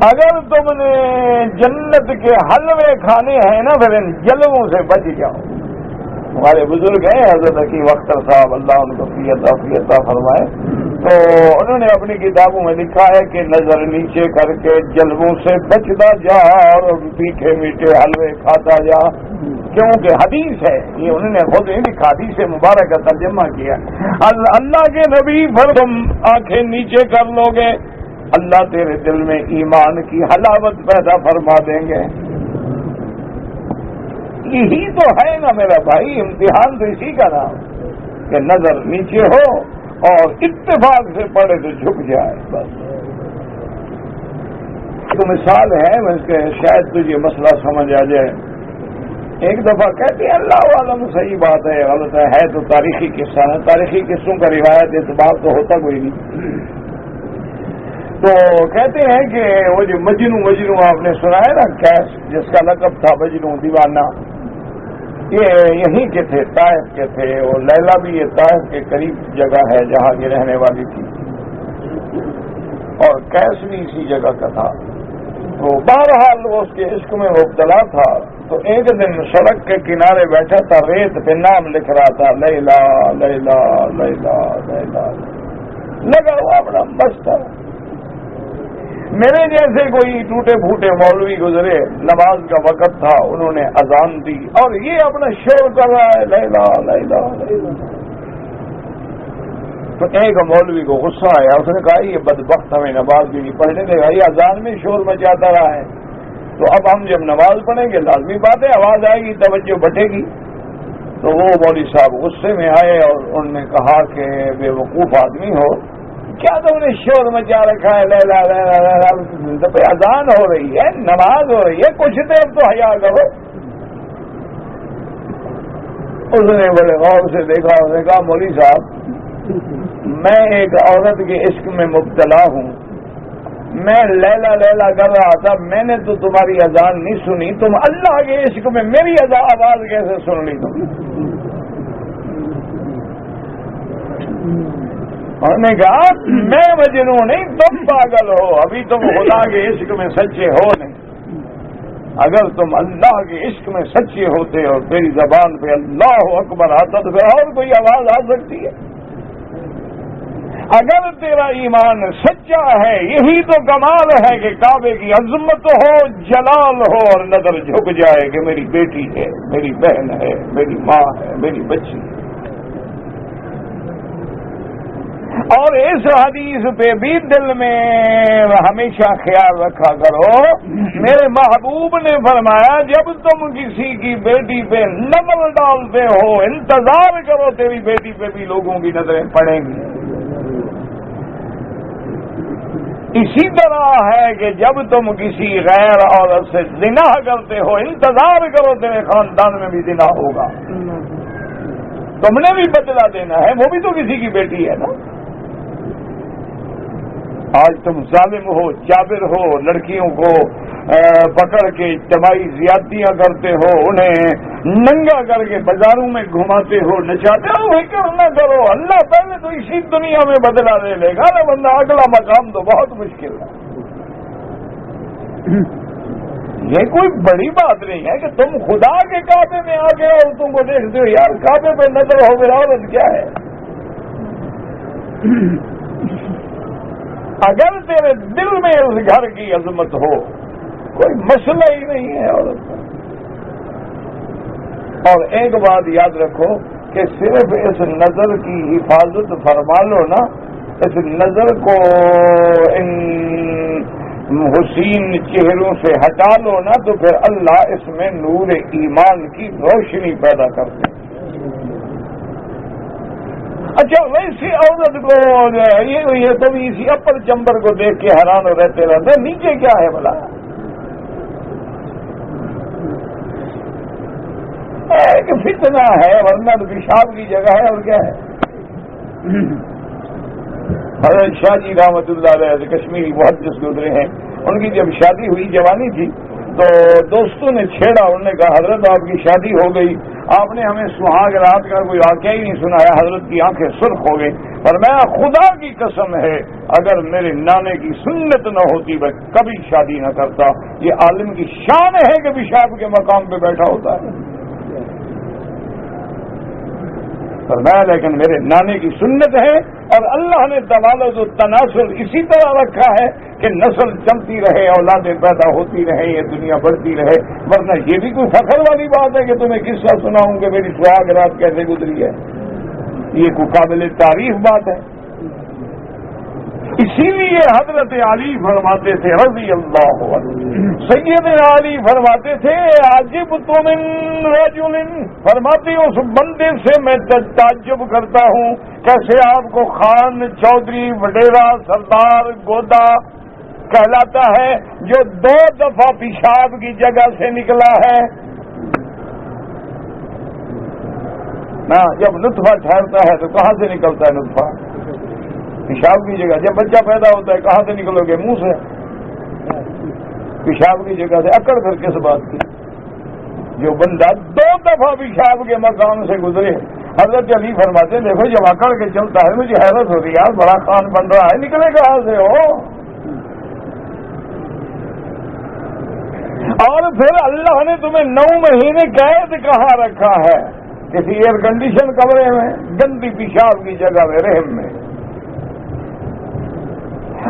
اگر تم نے جنت کے حلوے کھانے ہیں نا پھر ان جلووں سے بچ جاؤ۔ ہمارے بزرگ ہیں حضرت حکیم اختر صاحب، اللہ ان کو عطا فرمائے، تو انہوں نے اپنی کتابوں میں لکھا ہے کہ نظر نیچے کر کے جلووں سے بچتا جا اور میٹھے میٹھے حلوے کھاتا جا، کیونکہ حدیث ہے، یہ انہوں نے خود نہیں لکھا، حدیث مبارک کا ترجمہ کیا، اللہ کے نبی پر تم آنکھیں نیچے کر لو گے اللہ تیرے دل میں ایمان کی حلاوت پیدا فرما دیں گے۔ یہی تو ہے نا میرا بھائی، امتحان تو اسی کا نام کہ نظر نیچے ہو اور اتفاق سے پڑے تو جھک جائے بس۔ تو مثال ہے، میں اس کے شاید تجھے مسئلہ سمجھ آ جائے۔ ایک دفعہ کہتے ہیں اللہ عالم صحیح بات ہے غلط ہے تو تاریخی قصہ ہے، تاریخی قصوں کا روایت اعتبار تو ہوتا کوئی نہیں، تو کہتے ہیں کہ وہ جو مجنو آپ نے سنا ہے نا، کیس جس کا لقب تھا مجنو دیوانہ، یہ یہیں کے تھے، طائف کے تھے، اور لیلا بھی یہ طائف کے قریب جگہ ہے جہاں یہ رہنے والی تھی، اور کیس بھی اسی جگہ کا تھا۔ تو بہرحال وہ اس کے عشق میں مبتلا تھا، تو ایک دن سڑک کے کنارے بیٹھا تھا، ریت پہ نام لکھ رہا تھا، لیلا لیلا لیلا لیلا، لگا ہوا اپنا مست تھا۔ میرے جیسے کوئی ٹوٹے پھوٹے مولوی گزرے، نماز کا وقت تھا، انہوں نے اذان دی اور یہ اپنا شور کر رہا ہے لیلا لیلا لیلا۔ تو ایک مولوی کو غصہ آیا، اس نے کہا یہ بدبخت ہمیں نماز بھی نہیں پڑھنے دے گا، یہ اذان میں شور مچاتا رہا ہے، تو اب ہم جب نماز پڑھیں گے لازمی بات ہے آواز آئے گی، توجہ بٹے گی۔ تو وہ مولوی صاحب غصے میں آئے اور انہوں نے کہا کہ بے وقوف آدمی ہو، کیا تم نے شور مچا رکھا ہے، لیلا لیلا لیلا، تو اذان ہو رہی ہے، نماز ہو رہی ہے، کچھ دیر تو حیا کرو۔ اس نے بڑے غور سے دیکھا، اس نے کہا مولوی صاحب میں ایک عورت کے عشق میں مبتلا ہوں، میں لیلا لیلا کر رہا تھا، میں نے تو تمہاری اذان نہیں سنی، تم اللہ کے عشق میں میری آواز کیسے سن لی تم؟ انہوں نے کہا میں مجنوں نہیں، تم پاگل ہو، ابھی تم خدا کے عشق میں سچے ہو نہیں، اگر تم اللہ کے عشق میں سچے ہوتے اور تیری زبان پہ اللہ اکبر آتا تو پھر اور کوئی آواز آ سکتی ہے؟ اگر تیرا ایمان سچا ہے، یہی تو کمال ہے کہ کعبے کی عظمت ہو، جلال ہو اور نظر جھک جائے کہ میری بیٹی ہے، میری بہن ہے، میری ماں ہے، میری بچی ہے۔ اور اس حدیث پہ بھی دل میں ہمیشہ خیال رکھا کرو، میرے محبوب نے فرمایا جب تم کسی کی بیٹی پہ نظر ڈالتے ہو انتظار کرو تیری بیٹی پہ بھی لوگوں کی نظریں پڑیں گی۔ اسی طرح ہے کہ جب تم کسی غیر عورت سے زنا کرتے ہو انتظار کرو تیرے خاندان میں بھی زنا ہوگا، تم نے بھی بدلہ دینا ہے، وہ بھی تو کسی کی بیٹی ہے نا۔ آج تم ظالم ہو، جابر ہو، لڑکیوں کو پکڑ کے اجتماعی زیادتیاں کرتے ہو، انہیں ننگا کر کے بازاروں میں گھماتے ہو، نچاتے ہو، فکر نہ کرو، اللہ پہلے تو اسی دنیا میں بدلہ لے لے گا نا، بندہ اگلا مقام تو بہت مشکل ہے۔ یہ کوئی بڑی بات نہیں ہے کہ تم خدا کے کعبے میں آ کے عورتوں کو دیکھتے ہو، یار کعبے پہ نظر ہو میرا عورت کیا ہے؟ اگر تیرے دل میں اس گھر کی عظمت ہو کوئی مسئلہ ہی نہیں ہے عورت کا. اور ایک بات یاد رکھو کہ صرف اس نظر کی حفاظت فرما لو نا، اس نظر کو ان حسین چہروں سے ہٹا لو نا، تو پھر اللہ اس میں نور ایمان کی روشنی پیدا کرتے. اچھا ویسی عورت کو یہ تو اسی اپر چمبر کو دیکھ کے حیران رہتے نیچے کیا ہے بھلا؟ ایک فتنہ ہے، ورنہ تو پیشاب کی جگہ ہے اور کیا ہے. حضرت شاہ جی رحمت اللہ علیہ کشمیری محدث گزرے ہیں، ان کی جب شادی ہوئی جوانی تھی تو دوستوں نے چھیڑا، انہوں نے کہا حضرت آپ کی شادی ہو گئی، آپ نے ہمیں سہاگ رات کا کوئی واقعہ ہی نہیں سنایا. حضرت کی آنکھیں سرخ ہو گئی، پر میں خدا کی قسم ہے اگر میرے نانے کی سنت نہ ہوتی میں کبھی شادی نہ کرتا. یہ عالم کی شان ہے کہ پیشاب کے مقام پہ بیٹھا ہوتا ہے. فرمایا لیکن میرے نانے کی سنت ہے، اور اللہ نے توالد و تناسل اسی طرح رکھا ہے کہ نسل چلتی رہے، اولادیں پیدا ہوتی رہیں، یہ دنیا بڑھتی رہے. ورنہ یہ بھی کوئی فخر والی بات ہے کہ تمہیں قصہ سناؤں کہ میری سہاگ رات کیسے گزری ہے؟ یہ کوئی قابل تعریف بات ہے. اسی لیے حضرت علی فرماتے تھے رضی اللہ عنہ، سیدنا علی فرماتے تھے عجبت من رجل، فرماتے اس بندے سے میں تعجب کرتا ہوں کیسے آپ کو خان، چودھری، وڈیرا، سردار، گودا کہلاتا ہے، جو 2 دفعہ پیشاب کی جگہ سے نکلا ہے. نا جب نطفہ ٹھہرتا ہے تو کہاں سے نکلتا ہے نطفہ؟ پیشاب کی جگہ. جب بچہ پیدا ہوتا ہے کہاں سے نکلو گے؟ منہ سے. پیشاب کی جگہ سے. اکڑ پھر کس بات کی؟ جو بندہ 2 دفعہ پیشاب کے مقام سے گزرے. حضرت علی فرماتے ہیں دیکھو جب اکڑ کے چلتا ہے مجھے حیرت ہوتی ہے، یار بڑا خان بن رہا ہے، نکلے کہاں سے ہو؟ اور پھر اللہ نے تمہیں 9 مہینے قید کہاں رکھا ہے؟ کسی ایئر کنڈیشن کمرے میں، گندی پیشاب کی جگہ میں، رحم میں.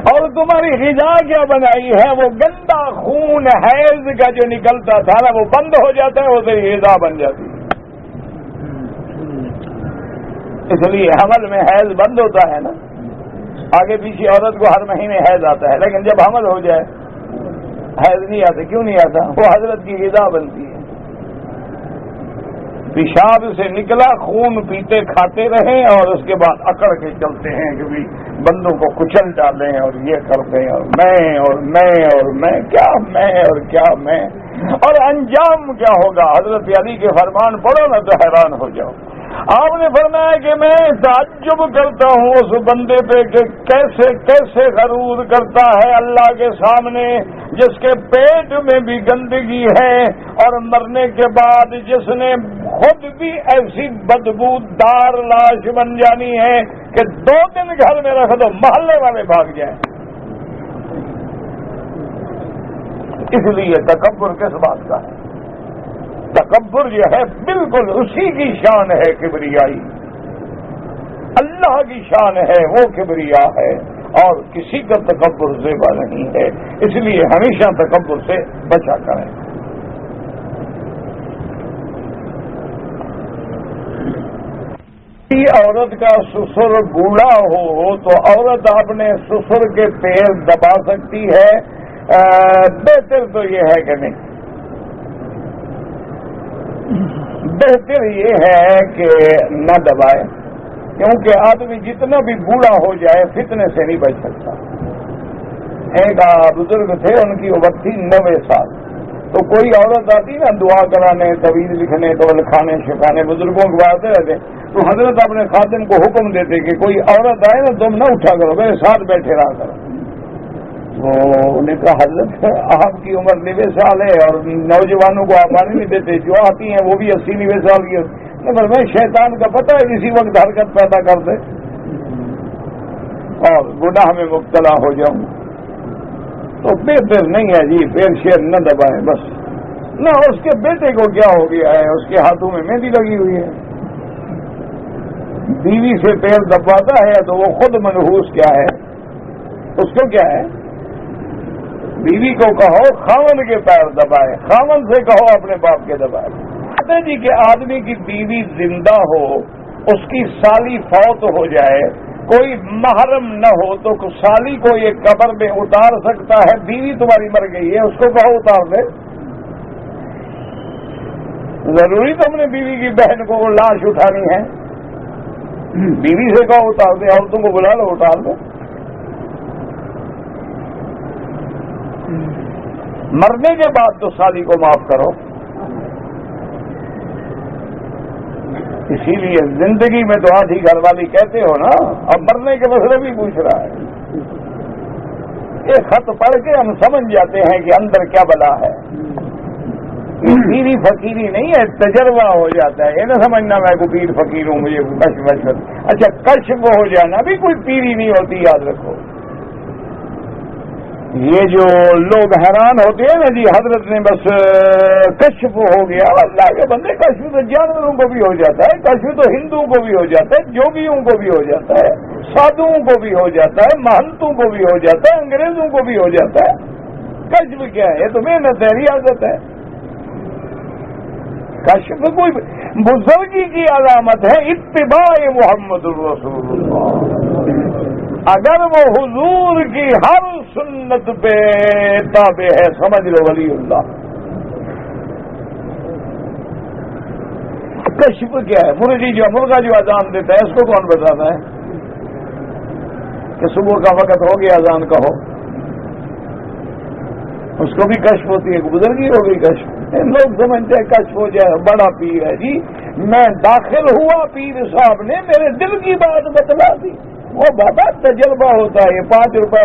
اور تمہاری غذا کیا بنائی ہے؟ وہ گندا خون حیض کا جو نکلتا تھا نا وہ بند ہو جاتا ہے، وہ تیری غذا بن جاتی ہے. اس لیے حمل میں حیض بند ہوتا ہے نا. آگے پیچھے عورت کو ہر مہینے حیض آتا ہے، لیکن جب حمل ہو جائے حیض نہیں آتا. کیوں نہیں آتا؟ وہ حضرت کی غذا بنتی ہے. پیشاب سے نکلا، خون پیتے کھاتے رہیں اور اس کے بعد اکڑ کے چلتے ہیں کہ بھی بندوں کو کچل ڈالیں اور یہ کرتے ہیں اور میں اور میں اور میں، کیا میں اور کیا میں، اور انجام کیا ہوگا؟ حضرت علی کے فرمان پڑھو نا تو حیران ہو جاؤ. آپ نے فرمایا کہ میں تعجب کرتا ہوں اس بندے پہ کہ کیسے کیسے غرور کرتا ہے اللہ کے سامنے، جس کے پیٹ میں بھی گندگی ہے اور مرنے کے بعد جس نے خود بھی ایسی بدبودار لاش بن جانی ہے کہ 2 دن گھر میں رکھ دو محلے والے بھاگ جائیں. اس لیے تکبر کس بات کا ہے؟ تکبر جو ہے بالکل اسی کی شان ہے کبریائی. اللہ کی شان ہے وہ کبریا ہے، اور کسی کا تکبر زیبا نہیں ہے. اس لیے ہمیشہ تکبر سے بچا کریں. عورت کا سسر بوڑھا ہو تو عورت اپنے سسر کے پیر دبا سکتی ہے. بہتر تو یہ ہے کہ نہیں، بہتر یہ ہے کہ نہ دبائے، کیونکہ آدمی جتنا بھی بوڑھا ہو جائے فتنے سے نہیں بچ سکتا. ایک بزرگ تھے، ان کی عمر تھی 90 سال. تو کوئی عورت آتی نا دعا کرانے، طویل لکھنے، تو لکھانے شکھانے، بزرگوں کو آتے رہتے، تو حضرت اپنے خادم کو حکم دیتے کہ کوئی عورت آئے نا تم نہ اٹھا کرو، میرے ساتھ بیٹھے رہا کرو. وہ انہیں کہا حضرت آپ کی عمر 90 سال ہے اور نوجوانوں کو آپ آنے نہیں دیتے، جو آتی ہیں وہ بھی 80-90 سال کی. مگر میں شیطان کا پتہ ہے کسی وقت حرکت پیدا کر دے اور گناہ میں مبتلا ہو جاؤں. تو بہتر نہیں ہے جی پیر شیر نہ دبائیں بس. نہ اس کے بیٹے کو کیا ہو گیا ہے، اس کے ہاتھوں میں مہندی لگی ہوئی ہے. بیوی سے پیر دباتا ہے تو وہ خود منحوس کیا ہے، اس کو کیا ہے؟ بیوی کو کہو خاوند کے پیر دبائے، خاوند سے کہو اپنے باپ کے دبائے۔ کہتے جی کہ آدمی کی بیوی زندہ ہو، اس کی سالی فوت ہو جائے، کوئی محرم نہ ہو تو سالی کو یہ قبر میں اتار سکتا ہے؟ بیوی تمہاری مر گئی ہے، اس کو کہو اتار دے۔ ضروری تو اپنے بیوی کی بہن کو وہ لاش اٹھانی ہے؟ بیوی سے کہو اتار دے، عورتوں کو بلا لو اتار دو۔ مرنے کے بعد تو سالی کو معاف کرو۔ اسی لیے زندگی میں تو آدھی گھر والی کہتے ہو نا، اب مرنے کے مسئلے بھی پوچھ رہا ہے۔ یہ خط پڑھ کے ہم سمجھ جاتے ہیں کہ اندر کیا بلا ہے۔ پیری فقیری نہیں ہے، تجربہ ہو جاتا ہے۔ یہ نہ سمجھنا میں کوئی پیر فقیر ہوں، مجھے کشف اچھا کشف ہو جانا بھی کوئی پیری نہیں ہوتی، یاد رکھو۔ یہ جو لوگ حیران ہوتے ہیں نا جی حضرت نے بس کشف ہو گیا، اللہ کے بندے کشف تو جانوروں کو بھی ہو جاتا ہے، کشف تو ہندوؤں کو بھی ہو جاتا ہے، جوگیوں کو بھی ہو جاتا ہے، سادھوؤں کو بھی ہو جاتا ہے، مہنتوں کو بھی ہو جاتا ہے، انگریزوں کو بھی ہو جاتا ہے۔ کشف کیا ہے؟ یہ تو محنت ہے، ریاضت ہے۔ کشف کوئی بزرگی کی علامت ہے، اتباع محمد الرسول اللہ۔ اگر وہ حضور کی ہر سنت پہ تابع ہے، سمجھ لو ولی اللہ۔ کشف کیا ہے؟ مرغا جو اذان دیتا ہے اس کو کون بتاتا ہے کہ صبح کا وقت ہو گیا اذان کہو؟ اس کو بھی کشف ہوتی ہے، بزرگی ہو گئی کشف۔ لوگ سمجھتے ہیں کشف ہو جائے بڑا پیر ہے جی، میں داخل ہوا پیر صاحب نے میرے دل کی بات بتلا دی۔ وہ بابا تجربہ ہوتا ہے، یہ 5 روپے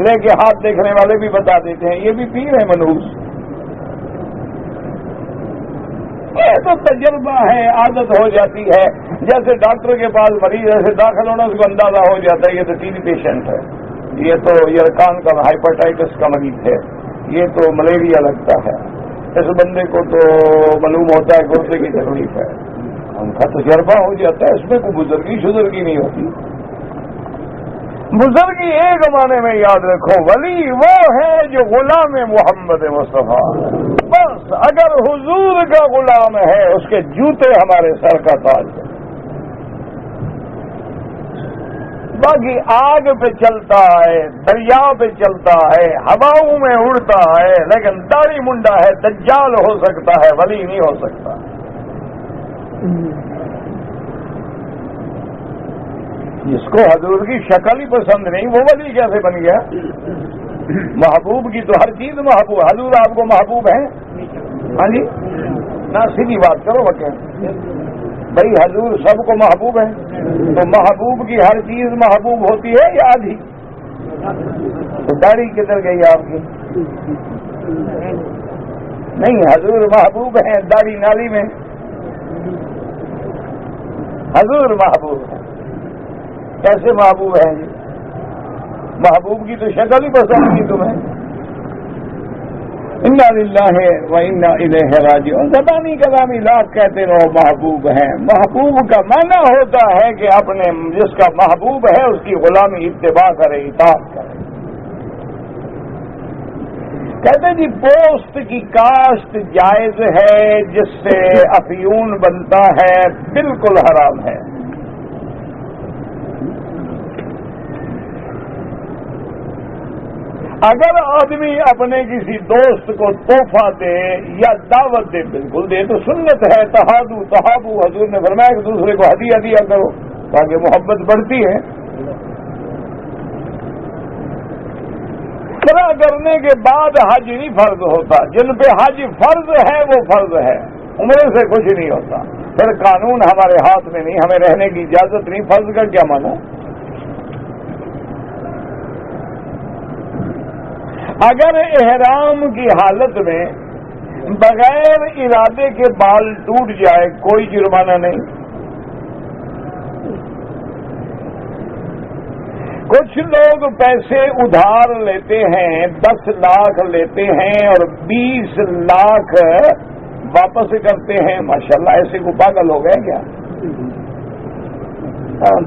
لے کے ہاتھ دیکھنے والے بھی بتا دیتے ہیں، یہ بھی پیر ہے منحوس۔ یہ تو تجربہ ہے، عادت ہو جاتی ہے۔ جیسے ڈاکٹر کے پاس مریض ایسے داخل ہونا اس کو اندازہ ہو جاتا ہے یہ تو ٹی بی پیشنٹ ہے، یہ تو یرکان کا ہائپرٹائٹس کا مریض ہے، یہ تو ملیریا لگتا ہے، اس بندے کو تو معلوم ہوتا ہے گردے کی تکلیف ہے۔ ان کا تجربہ ہو جاتا ہے، اس میں کوئی بزرگی شزرگی نہیں ہوتی۔ بزرگی ایک معنی میں یاد رکھو، ولی وہ ہے جو غلام محمد مصطفیٰ، بس اگر حضور کا غلام ہے اس کے جوتے ہمارے سر کا تاج ہے۔ باقی آگ پہ چلتا ہے، دریا پہ چلتا ہے، ہواؤں میں اڑتا ہے، لیکن داڑھی منڈا ہے، دجال ہو سکتا ہے، ولی نہیں ہو سکتا۔ جس کو حضور کی شکل ہی پسند نہیں وہ ولی کیسے بن گیا؟ محبوب کی تو ہر چیز محبوب، حضور آپ کو محبوب ہے؟ ہاں جی، نہ سیدھی بات کرو بچے بھائی، حضور سب کو محبوب ہے تو محبوب کی ہر چیز محبوب ہوتی ہے یا آدھی؟ تو داڑھی کدھر گئی آپ کی؟ نہیں، حضور محبوب ہیں، داڑھی نالی میں، حضور محبوب ہے۔ کیسے محبوب ہیں جی؟ محبوب کی تو شکل ہی پسند نہیں تمہیں۔ انا للہ و انا الیہ راجعون، زبانی کلامی لاکھ کہتے رہو محبوب ہیں۔ محبوب کا معنی ہوتا ہے کہ اپنے جس کا محبوب ہے اس کی غلامی اتباع کرے، اطاعت کرے۔ کہتے جی پوست کی کاشت جائز ہے، جس سے افیون بنتا ہے، بالکل حرام ہے۔ اگر آدمی اپنے کسی دوست کو تحفہ دے یا دعوت دے، بالکل دے تو سنت ہے، تحابو حضور نے فرمایا کہ دوسرے کو ہدیہ دیا کرو تاکہ محبت بڑھتی ہے۔ عمرہ کرنے کے بعد حج نہیں فرض ہوتا، جن پہ حج فرض ہے وہ فرض ہے، عمرے سے کچھ نہیں ہوتا۔ پھر قانون ہمارے ہاتھ میں نہیں، ہمیں رہنے کی اجازت نہیں، فرض کا کیا مانا؟ اگر احرام کی حالت میں بغیر ارادے کے بال ٹوٹ جائے کوئی جرمانہ نہیں۔ کچھ لوگ پیسے ادھار لیتے ہیں، 10 لاکھ لیتے ہیں اور 20 لاکھ واپس کرتے ہیں، ماشاءاللہ ایسے کو پاگل ہو گئے کیا؟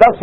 10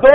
2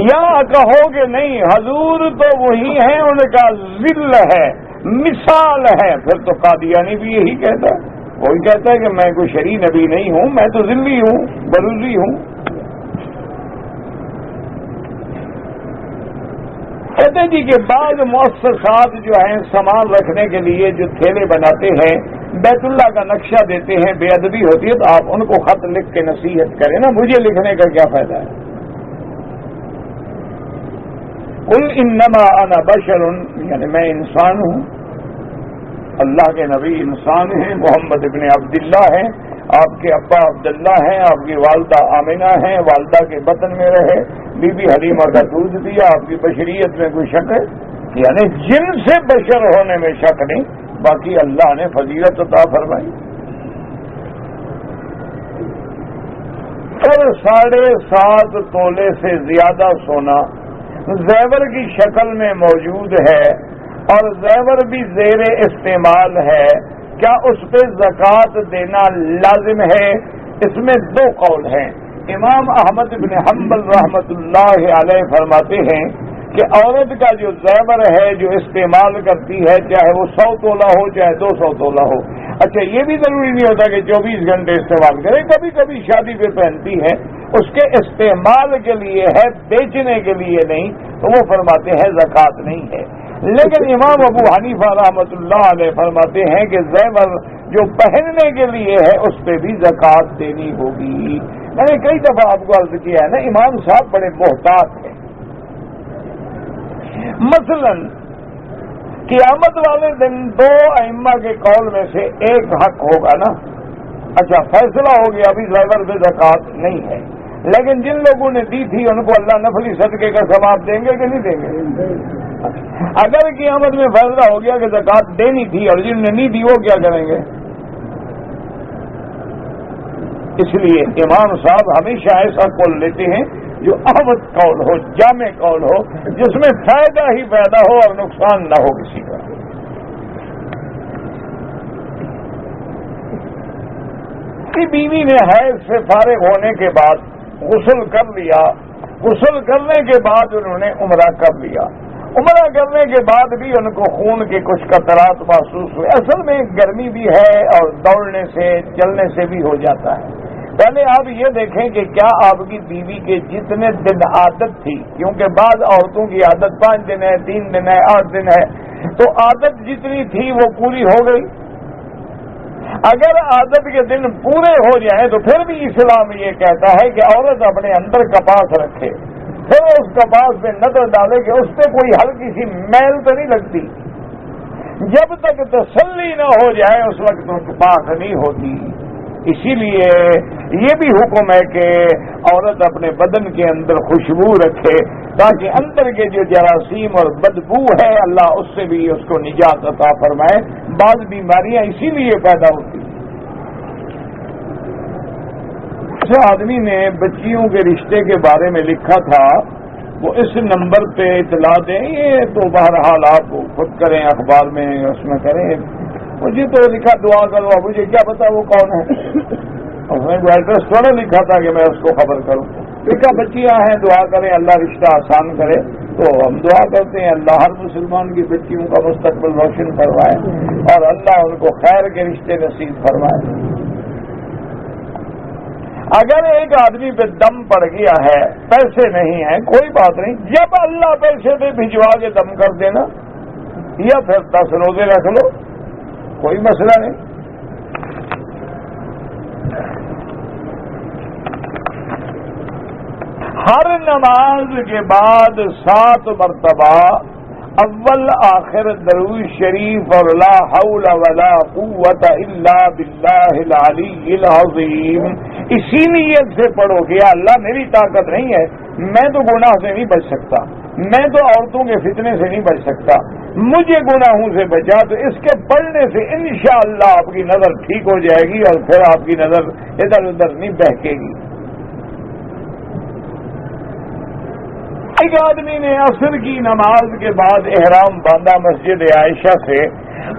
یا کہو کہ نہیں حضور تو وہی ہیں، ان کا ذل ہے، مثال ہے، پھر تو قادیانی بھی یہی کہتا ہے، وہی کہتا ہے کہ میں کوئی شرعی نبی نہیں ہوں، میں تو ذلی ہوں، بروزی ہوں۔ کہتے جی کہ بعض مؤسسات جو ہیں سامان رکھنے کے لیے جو تھیلے بناتے ہیں، بیت اللہ کا نقشہ دیتے ہیں، بے ادبی ہوتی ہے تو آپ ان کو خط لکھ کے نصیحت کریں نا، مجھے لکھنے کا کیا فائدہ ہے؟ قل انما انا بشر، یعنی میں انسان ہوں، اللہ کے نبی انسان ہیں، محمد ابن عبداللہ ہیں، آپ کے ابا عبداللہ ہیں، آپ کی والدہ آمنہ ہیں، والدہ کے بطن میں رہے، بی بی حلیمہ کا دودھ دیا، آپ کی بشریت میں کوئی شک ہے؟ یعنی جن سے بشر ہونے میں شک نہیں، باقی اللہ نے فضیلت عطا فرمائی۔ اور 7.5 تولے سے زیادہ سونا زیور کی شکل میں موجود ہے اور زیور بھی زیر استعمال ہے، کیا اس پہ زکوٰۃ دینا لازم ہے؟ اس میں 2 قول ہیں۔ امام احمد بن حنبل رحمۃ اللہ علیہ فرماتے ہیں کہ عورت کا جو زیور ہے جو استعمال کرتی ہے، چاہے وہ 100 تولہ ہو چاہے 200 تولہ ہو، اچھا یہ بھی ضروری نہیں ہوتا کہ 24 گھنٹے استعمال کرے، کبھی کبھی شادی پہ پہنتی ہے، اس کے استعمال کے لیے ہے، بیچنے کے لیے نہیں، تو وہ فرماتے ہیں زکوٰۃ نہیں ہے۔ لیکن امام ابو حنیفہ رحمۃ اللہ علیہ فرماتے ہیں کہ زیور جو پہننے کے لیے ہے اس پہ بھی زکوٰۃ دینی ہوگی۔ میں نے کئی دفعہ آپ کو عرض کیا ہے نا، امام صاحب بڑے محتاط ہیں۔ مثلا قیامت والے دن 2 ائمہ کے قول میں سے ایک حق ہوگا نا، اچھا فیصلہ ہو گیا ابھی زیور پہ زکوٰۃ نہیں ہے، لیکن جن لوگوں نے دی تھی ان کو اللہ نفلی صدقے کا ثواب دیں گے کہ نہیں دیں گے؟ اگر قیامت میں فیصلہ ہو گیا کہ زکوٰۃ دینی تھی اور جن نے نہیں دی وہ کیا کریں گے؟ اس لیے امام صاحب ہمیشہ ایسا قول لیتے ہیں جو احمد قول ہو، جامع قول ہو، جس میں فائدہ ہی فائدہ ہو اور نقصان نہ ہو کسی کا۔ بیوی نے حیض سے فارغ ہونے کے بعد غسل کر لیا، غسل کرنے کے بعد انہوں نے عمرہ کر لیا، عمرہ کرنے کے بعد بھی ان کو خون کے کچھ قطرات محسوس ہوئے، اصل میں گرمی بھی ہے اور دوڑنے سے چلنے سے بھی ہو جاتا ہے۔ پہلے آپ یہ دیکھیں کہ کیا آپ کی بیوی کے جتنے دن عادت تھی، کیونکہ بعض عورتوں کی عادت 5 دن ہے، 3 دن ہے، 8 دن ہے، تو عادت جتنی تھی وہ پوری ہو گئی۔ اگر عادت کے دن پورے ہو جائیں تو پھر بھی اسلام یہ کہتا ہے کہ عورت اپنے اندر کپاس رکھے، پھر اس کپاس پہ نظر ڈالے کہ اس پہ کوئی ہلکی سی میل تو نہیں لگتی، جب تک تسلی نہ ہو جائے اس وقت تو کپاس نہیں ہوتی۔ اسی لیے یہ بھی حکم ہے کہ عورت اپنے بدن کے اندر خوشبو رکھے تاکہ اندر کے جو جراثیم اور بدبو ہے اللہ اس سے بھی اس کو نجات عطا فرمائے۔ بعض بیماریاں اسی لیے پیدا ہوتی ہیں۔ اس آدمی نے بچیوں کے رشتے کے بارے میں لکھا تھا، وہ اس نمبر پہ اطلاع دیں، یہ تو بہرحال آپ خود کریں، اخبار میں اس میں کریں، مجھے تو لکھا دعا کرو، مجھے کیا پتا وہ کون ہے، اس نے کوئی ایڈریس تھوڑا لکھا تھا کہ میں اس کو خبر کروں، لکھا بچیاں ہیں دعا کریں اللہ رشتہ آسان کرے، تو ہم دعا کرتے ہیں اللہ ہر مسلمان کی بچیوں کا مستقبل روشن کروائے اور اللہ ان کو خیر کے رشتے نصیب فرمائے۔ اگر ایک آدمی پہ دم پڑ گیا ہے، پیسے نہیں ہیں، کوئی بات نہیں، جب اللہ پیسے دے بھجوا کے دم کر دینا، یا پھر 10 روزے رکھ لو، کوئی مسئلہ نہیں۔ ہر نماز کے بعد 7 مرتبہ اول آخر درود شریف اور لا حول ولا قوت الا باللہ العلی العظیم اسی نیت سے پڑھو کہ اللہ میری طاقت نہیں ہے، میں تو گناہ سے نہیں بچ سکتا، میں تو عورتوں کے فتنے سے نہیں بچ سکتا، مجھے گناہوں سے بچا، تو اس کے پڑھنے سے انشاءاللہ آپ کی نظر ٹھیک ہو جائے گی اور پھر آپ کی نظر ادھر ادھر نہیں بہکے گی۔ ایک آدمی نے عصر کی نماز کے بعد احرام باندھا مسجد عائشہ سے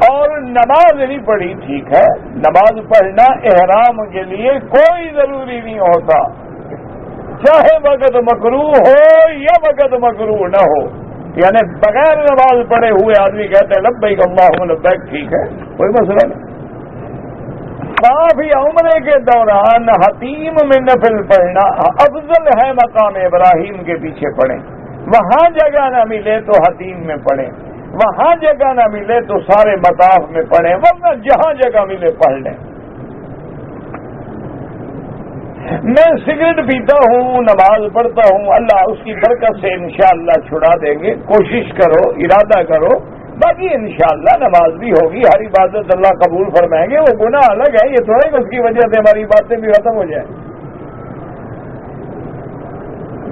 اور نماز نہیں پڑھی، ٹھیک ہے، نماز پڑھنا احرام کے لیے کوئی ضروری نہیں ہوتا، چاہے وقت مکروہ ہو یا وقت مکروہ نہ ہو، یعنی بغیر نماز پڑھے ہوئے آدمی کہتے ہیں لبیک اللہم لبیک، ٹھیک ہے، کوئی مسئلہ نہیں۔ کافی عمرے کے دوران حتیم میں نفل پڑھنا افضل ہے، مقام ابراہیم کے پیچھے پڑھیں، وہاں جگہ نہ ملے تو حتیم میں پڑھیں، وہاں جگہ نہ ملے تو سارے مطاف میں پڑھیں، ورنہ جہاں جگہ ملے پڑھ لیں۔ میں سگریٹ پیتا ہوں، نماز پڑھتا ہوں، اللہ اس کی برکت سے انشاءاللہ چھڑا دیں گے، کوشش کرو، ارادہ کرو، باقی انشاءاللہ نماز بھی ہوگی، ہر عبادت اللہ قبول فرمائیں گے، وہ گناہ الگ ہے، یہ تھوڑا کہ اس کی وجہ سے ہماری باتیں بھی ختم ہو جائیں۔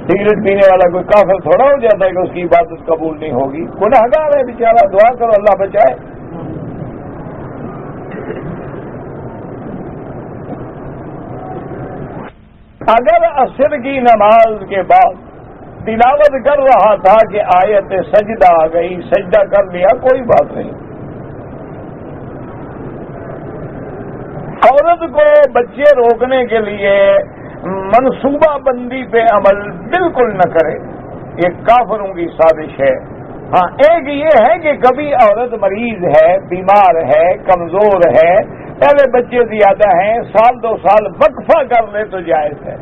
سگریٹ پینے والا کوئی کافر تھوڑا ہو جاتا ہے کہ اس کی عبادت قبول نہیں ہوگی، گناہ گار ہے بیچارہ، دعا کرو اللہ بچائے۔ اگر عصر کی نماز کے بعد تلاوت کر رہا تھا کہ آیت سجدہ آ گئی، سجدہ کر لیا، کوئی بات نہیں۔ عورت کو بچے روکنے کے لیے منصوبہ بندی پہ عمل بالکل نہ کرے، یہ کافروں کی سازش ہے۔ ہاں، ایک یہ ہے کہ کبھی عورت مریض ہے، بیمار ہے، کمزور ہے، پہلے بچے زیادہ ہیں، سال دو سال وقفہ کر لے تو جائز ہے۔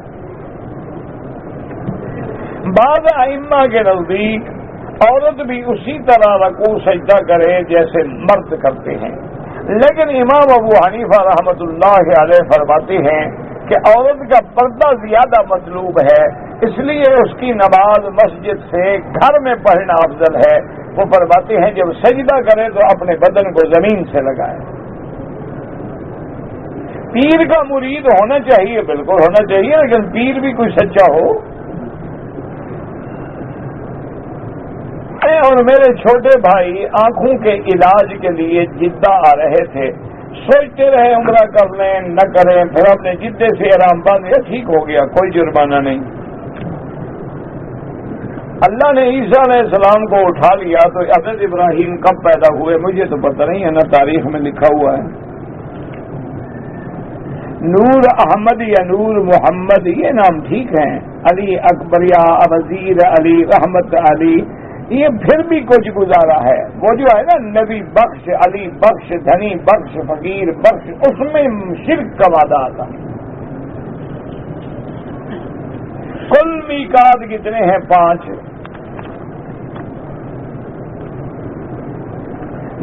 بعض ائمہ کے نزدیک عورت بھی اسی طرح رکوع سجدہ کرے جیسے مرد کرتے ہیں، لیکن امام ابو حنیفہ رحمۃ اللہ علیہ فرماتے ہیں کہ عورت کا پردہ زیادہ مطلوب ہے، اس لیے اس کی نماز مسجد سے گھر میں پڑھنا افضل ہے۔ وہ فرماتے ہیں جب سجدہ کرے تو اپنے بدن کو زمین سے لگائے۔ پیر کا مرید ہونا چاہیے، بالکل ہونا چاہیے، لیکن پیر بھی کوئی سچا ہو۔ اور میرے چھوٹے بھائی آنکھوں کے علاج کے لیے جدہ آ رہے تھے، سوچتے رہے عمرہ کر لیں نہ کریں، پھر ہم نے جدے سے احرام باندھ لیا، ٹھیک ہو گیا، کوئی جرمانہ نہیں۔ اللہ نے عیسیٰ علیہ السلام کو اٹھا لیا تو حضرت ابراہیم کب پیدا ہوئے مجھے تو پتہ نہیں ہے، نہ تاریخ میں لکھا ہوا ہے۔ نور احمد یا نور محمد یہ نام ٹھیک ہیں، علی اکبر یا وزیر علی، رحمت علی، یہ پھر بھی کچھ گزارا ہے۔ وہ جو ہے نا نبی بخش، علی بخش، دھنی بخش، فقیر بخش، اس میں شرک کا وعدہ آتا ہے۔ کل میقات کتنے ہیں؟ 5۔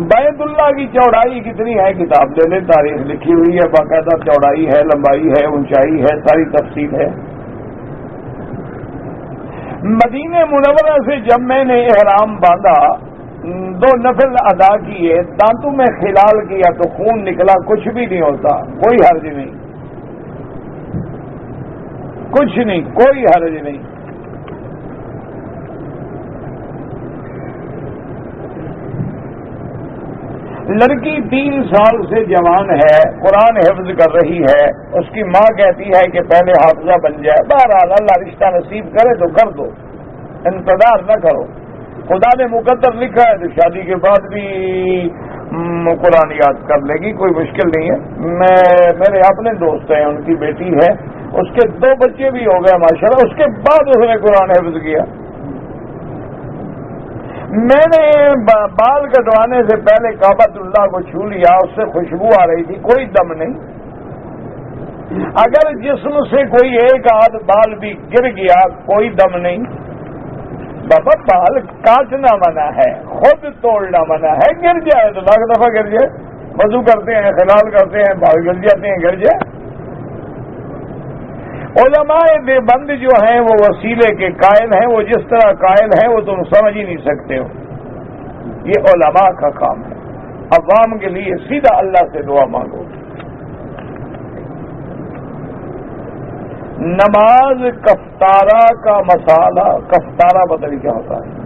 بیت اللہ کی چوڑائی کتنی ہے؟ کتاب لے لیں، تاریخ لکھی ہوئی ہے باقاعدہ، چوڑائی ہے، لمبائی ہے، اونچائی ہے، ساری تفصیل ہے۔ مدینہ منورہ سے جب میں نے احرام باندھا، 2 نفل ادا کیے، دانتوں میں خلال کیا تو خون نکلا، کچھ بھی نہیں ہوتا، کوئی حرج نہیں، کچھ نہیں، کوئی حرج نہیں۔ لڑکی 3 سال سے جوان ہے، قرآن حفظ کر رہی ہے، اس کی ماں کہتی ہے کہ پہلے حافظہ بن جائے، بہرحال اللہ رشتہ نصیب کرے تو کر دو، انتظار نہ کرو، خدا نے مقدر لکھا ہے تو شادی کے بعد بھی قرآن یاد کر لے گی، کوئی مشکل نہیں ہے۔ میرے اپنے دوست ہیں، ان کی بیٹی ہے، اس کے 2 بچے بھی ہو گئے ماشاءاللہ، اس کے بعد اس نے قرآن حفظ کیا۔ میں نے بال کٹوانے سے پہلے کعبۃ اللہ کو چھو لیا، اس سے خوشبو آ رہی تھی، کوئی دم نہیں۔ اگر جسم سے کوئی ایک آدھ بال بھی گر گیا، کوئی دم نہیں۔ بابا بال کاٹنا منع ہے، خود توڑنا منع ہے، گر جائے تو 1,00,000 دفعہ گر جائے، وضو کرتے ہیں، خلال کرتے ہیں، بال گر جاتے ہیں، گر جائے۔ علماء دیوبند جو ہیں وہ وسیلے کے قائل ہیں، وہ جس طرح قائل ہیں وہ تم سمجھ ہی نہیں سکتے ہو، یہ علماء کا کام ہے۔ عوام کے لیے سیدھا اللہ سے دعا مانگو۔ نماز کفارہ کا مسئلہ، کفارہ پتہ نہیں کیا ہوتا ہے،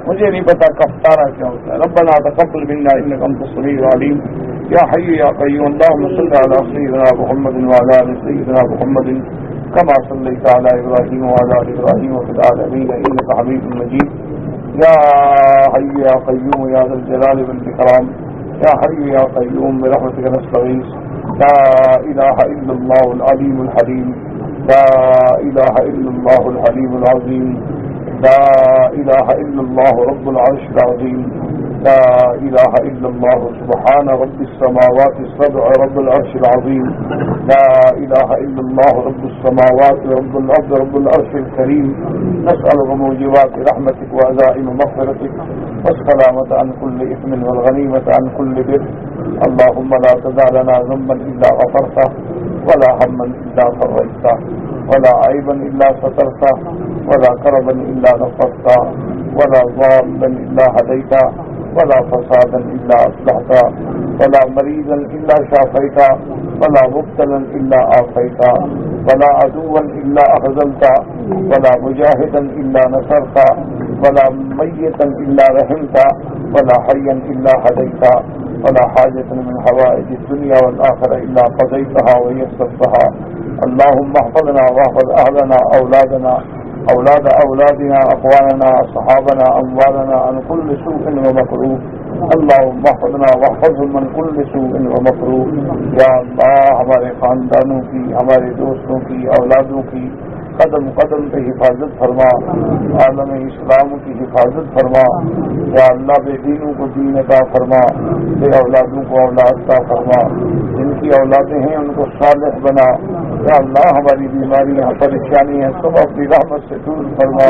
مجھے نہیں پتا کفارہ کیا ہوتا ہے۔ ربنا تقبل منا انک انت السمیع العلیم، یا حی یا قیوم، اللهم صل علی سیدنا محمد وعلی آل سیدنا محمد کما صلیت علی ابراہیم وعلی آل ابراہیم وفی العالمین انک حمید مجید، یا حی یا قیوم یا ذا الجلال والاکرام، یا حی یا قیوم برحمتک نستغیث، لا الہ الا اللہ العلیم الحلیم، لا الہ الا اللہ الحلیم العظیم، لا الہ الا اللہ رب العرش العظیم، لا الہ الا اللہ سبحان رب السماوات السبع رب العرش العظیم، لا الہ الا اللہ رب السماوات رب الارض رب العرش الكریم، نسألك موجبات رحمتك وعزائم مغفرتك والسلامة عن كل إثم والغنيمة عن كل بر. اللهم لا تدع لنا ذنبا إلا غفرته ولا هما إلا فرجته ولا عيبا إلا سترته ولا كربا إلا نصرته ولا ضالا إلا هديته ولا فسادا إلا أصلحته ولا مريضا إلا شافيته ولا مبتلا إلا عافيته ولا عدوا إلا أخذلته ولا مجاهدا إلا نصرته ولا ميتا إلا رحمته ولا حيا إلا هديته ولا حاجة من حوائج الدنيا والآخرة إلا قضيتها ويسرتها. اللهم احفظنا واحفظ أهلنا أولادنا أولاد أولادنا أخواننا أصحابنا أموالنا عن كل سوء ومكروه. اللهم احفظنا واحفظهم من كل سوء ومكروه. یا اللہ ہمارے خاندانوں کی، ہمارے دوستوں کی، اولادوں کی قدم قدم پہ حفاظت فرما، عالم اسلام کی حفاظت فرما. یا اللہ بے دینوں کو دین عطا فرما، بے اولادوں کو اولاد عطا فرما، جن کی اولادیں ہیں ان کو صالح بنا. یا اللہ ہماری بیماریاں پریشانیاں سب اپنی رحمت سے دور فرما.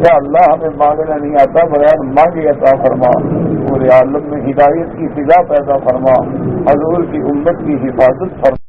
یا اللہ ہمیں مانگنا نہیں آتا بغیر مانگے عطا فرما. پورے عالم میں ہدایت کی فضا پیدا فرما، حضور کی امت کی حفاظت فرما.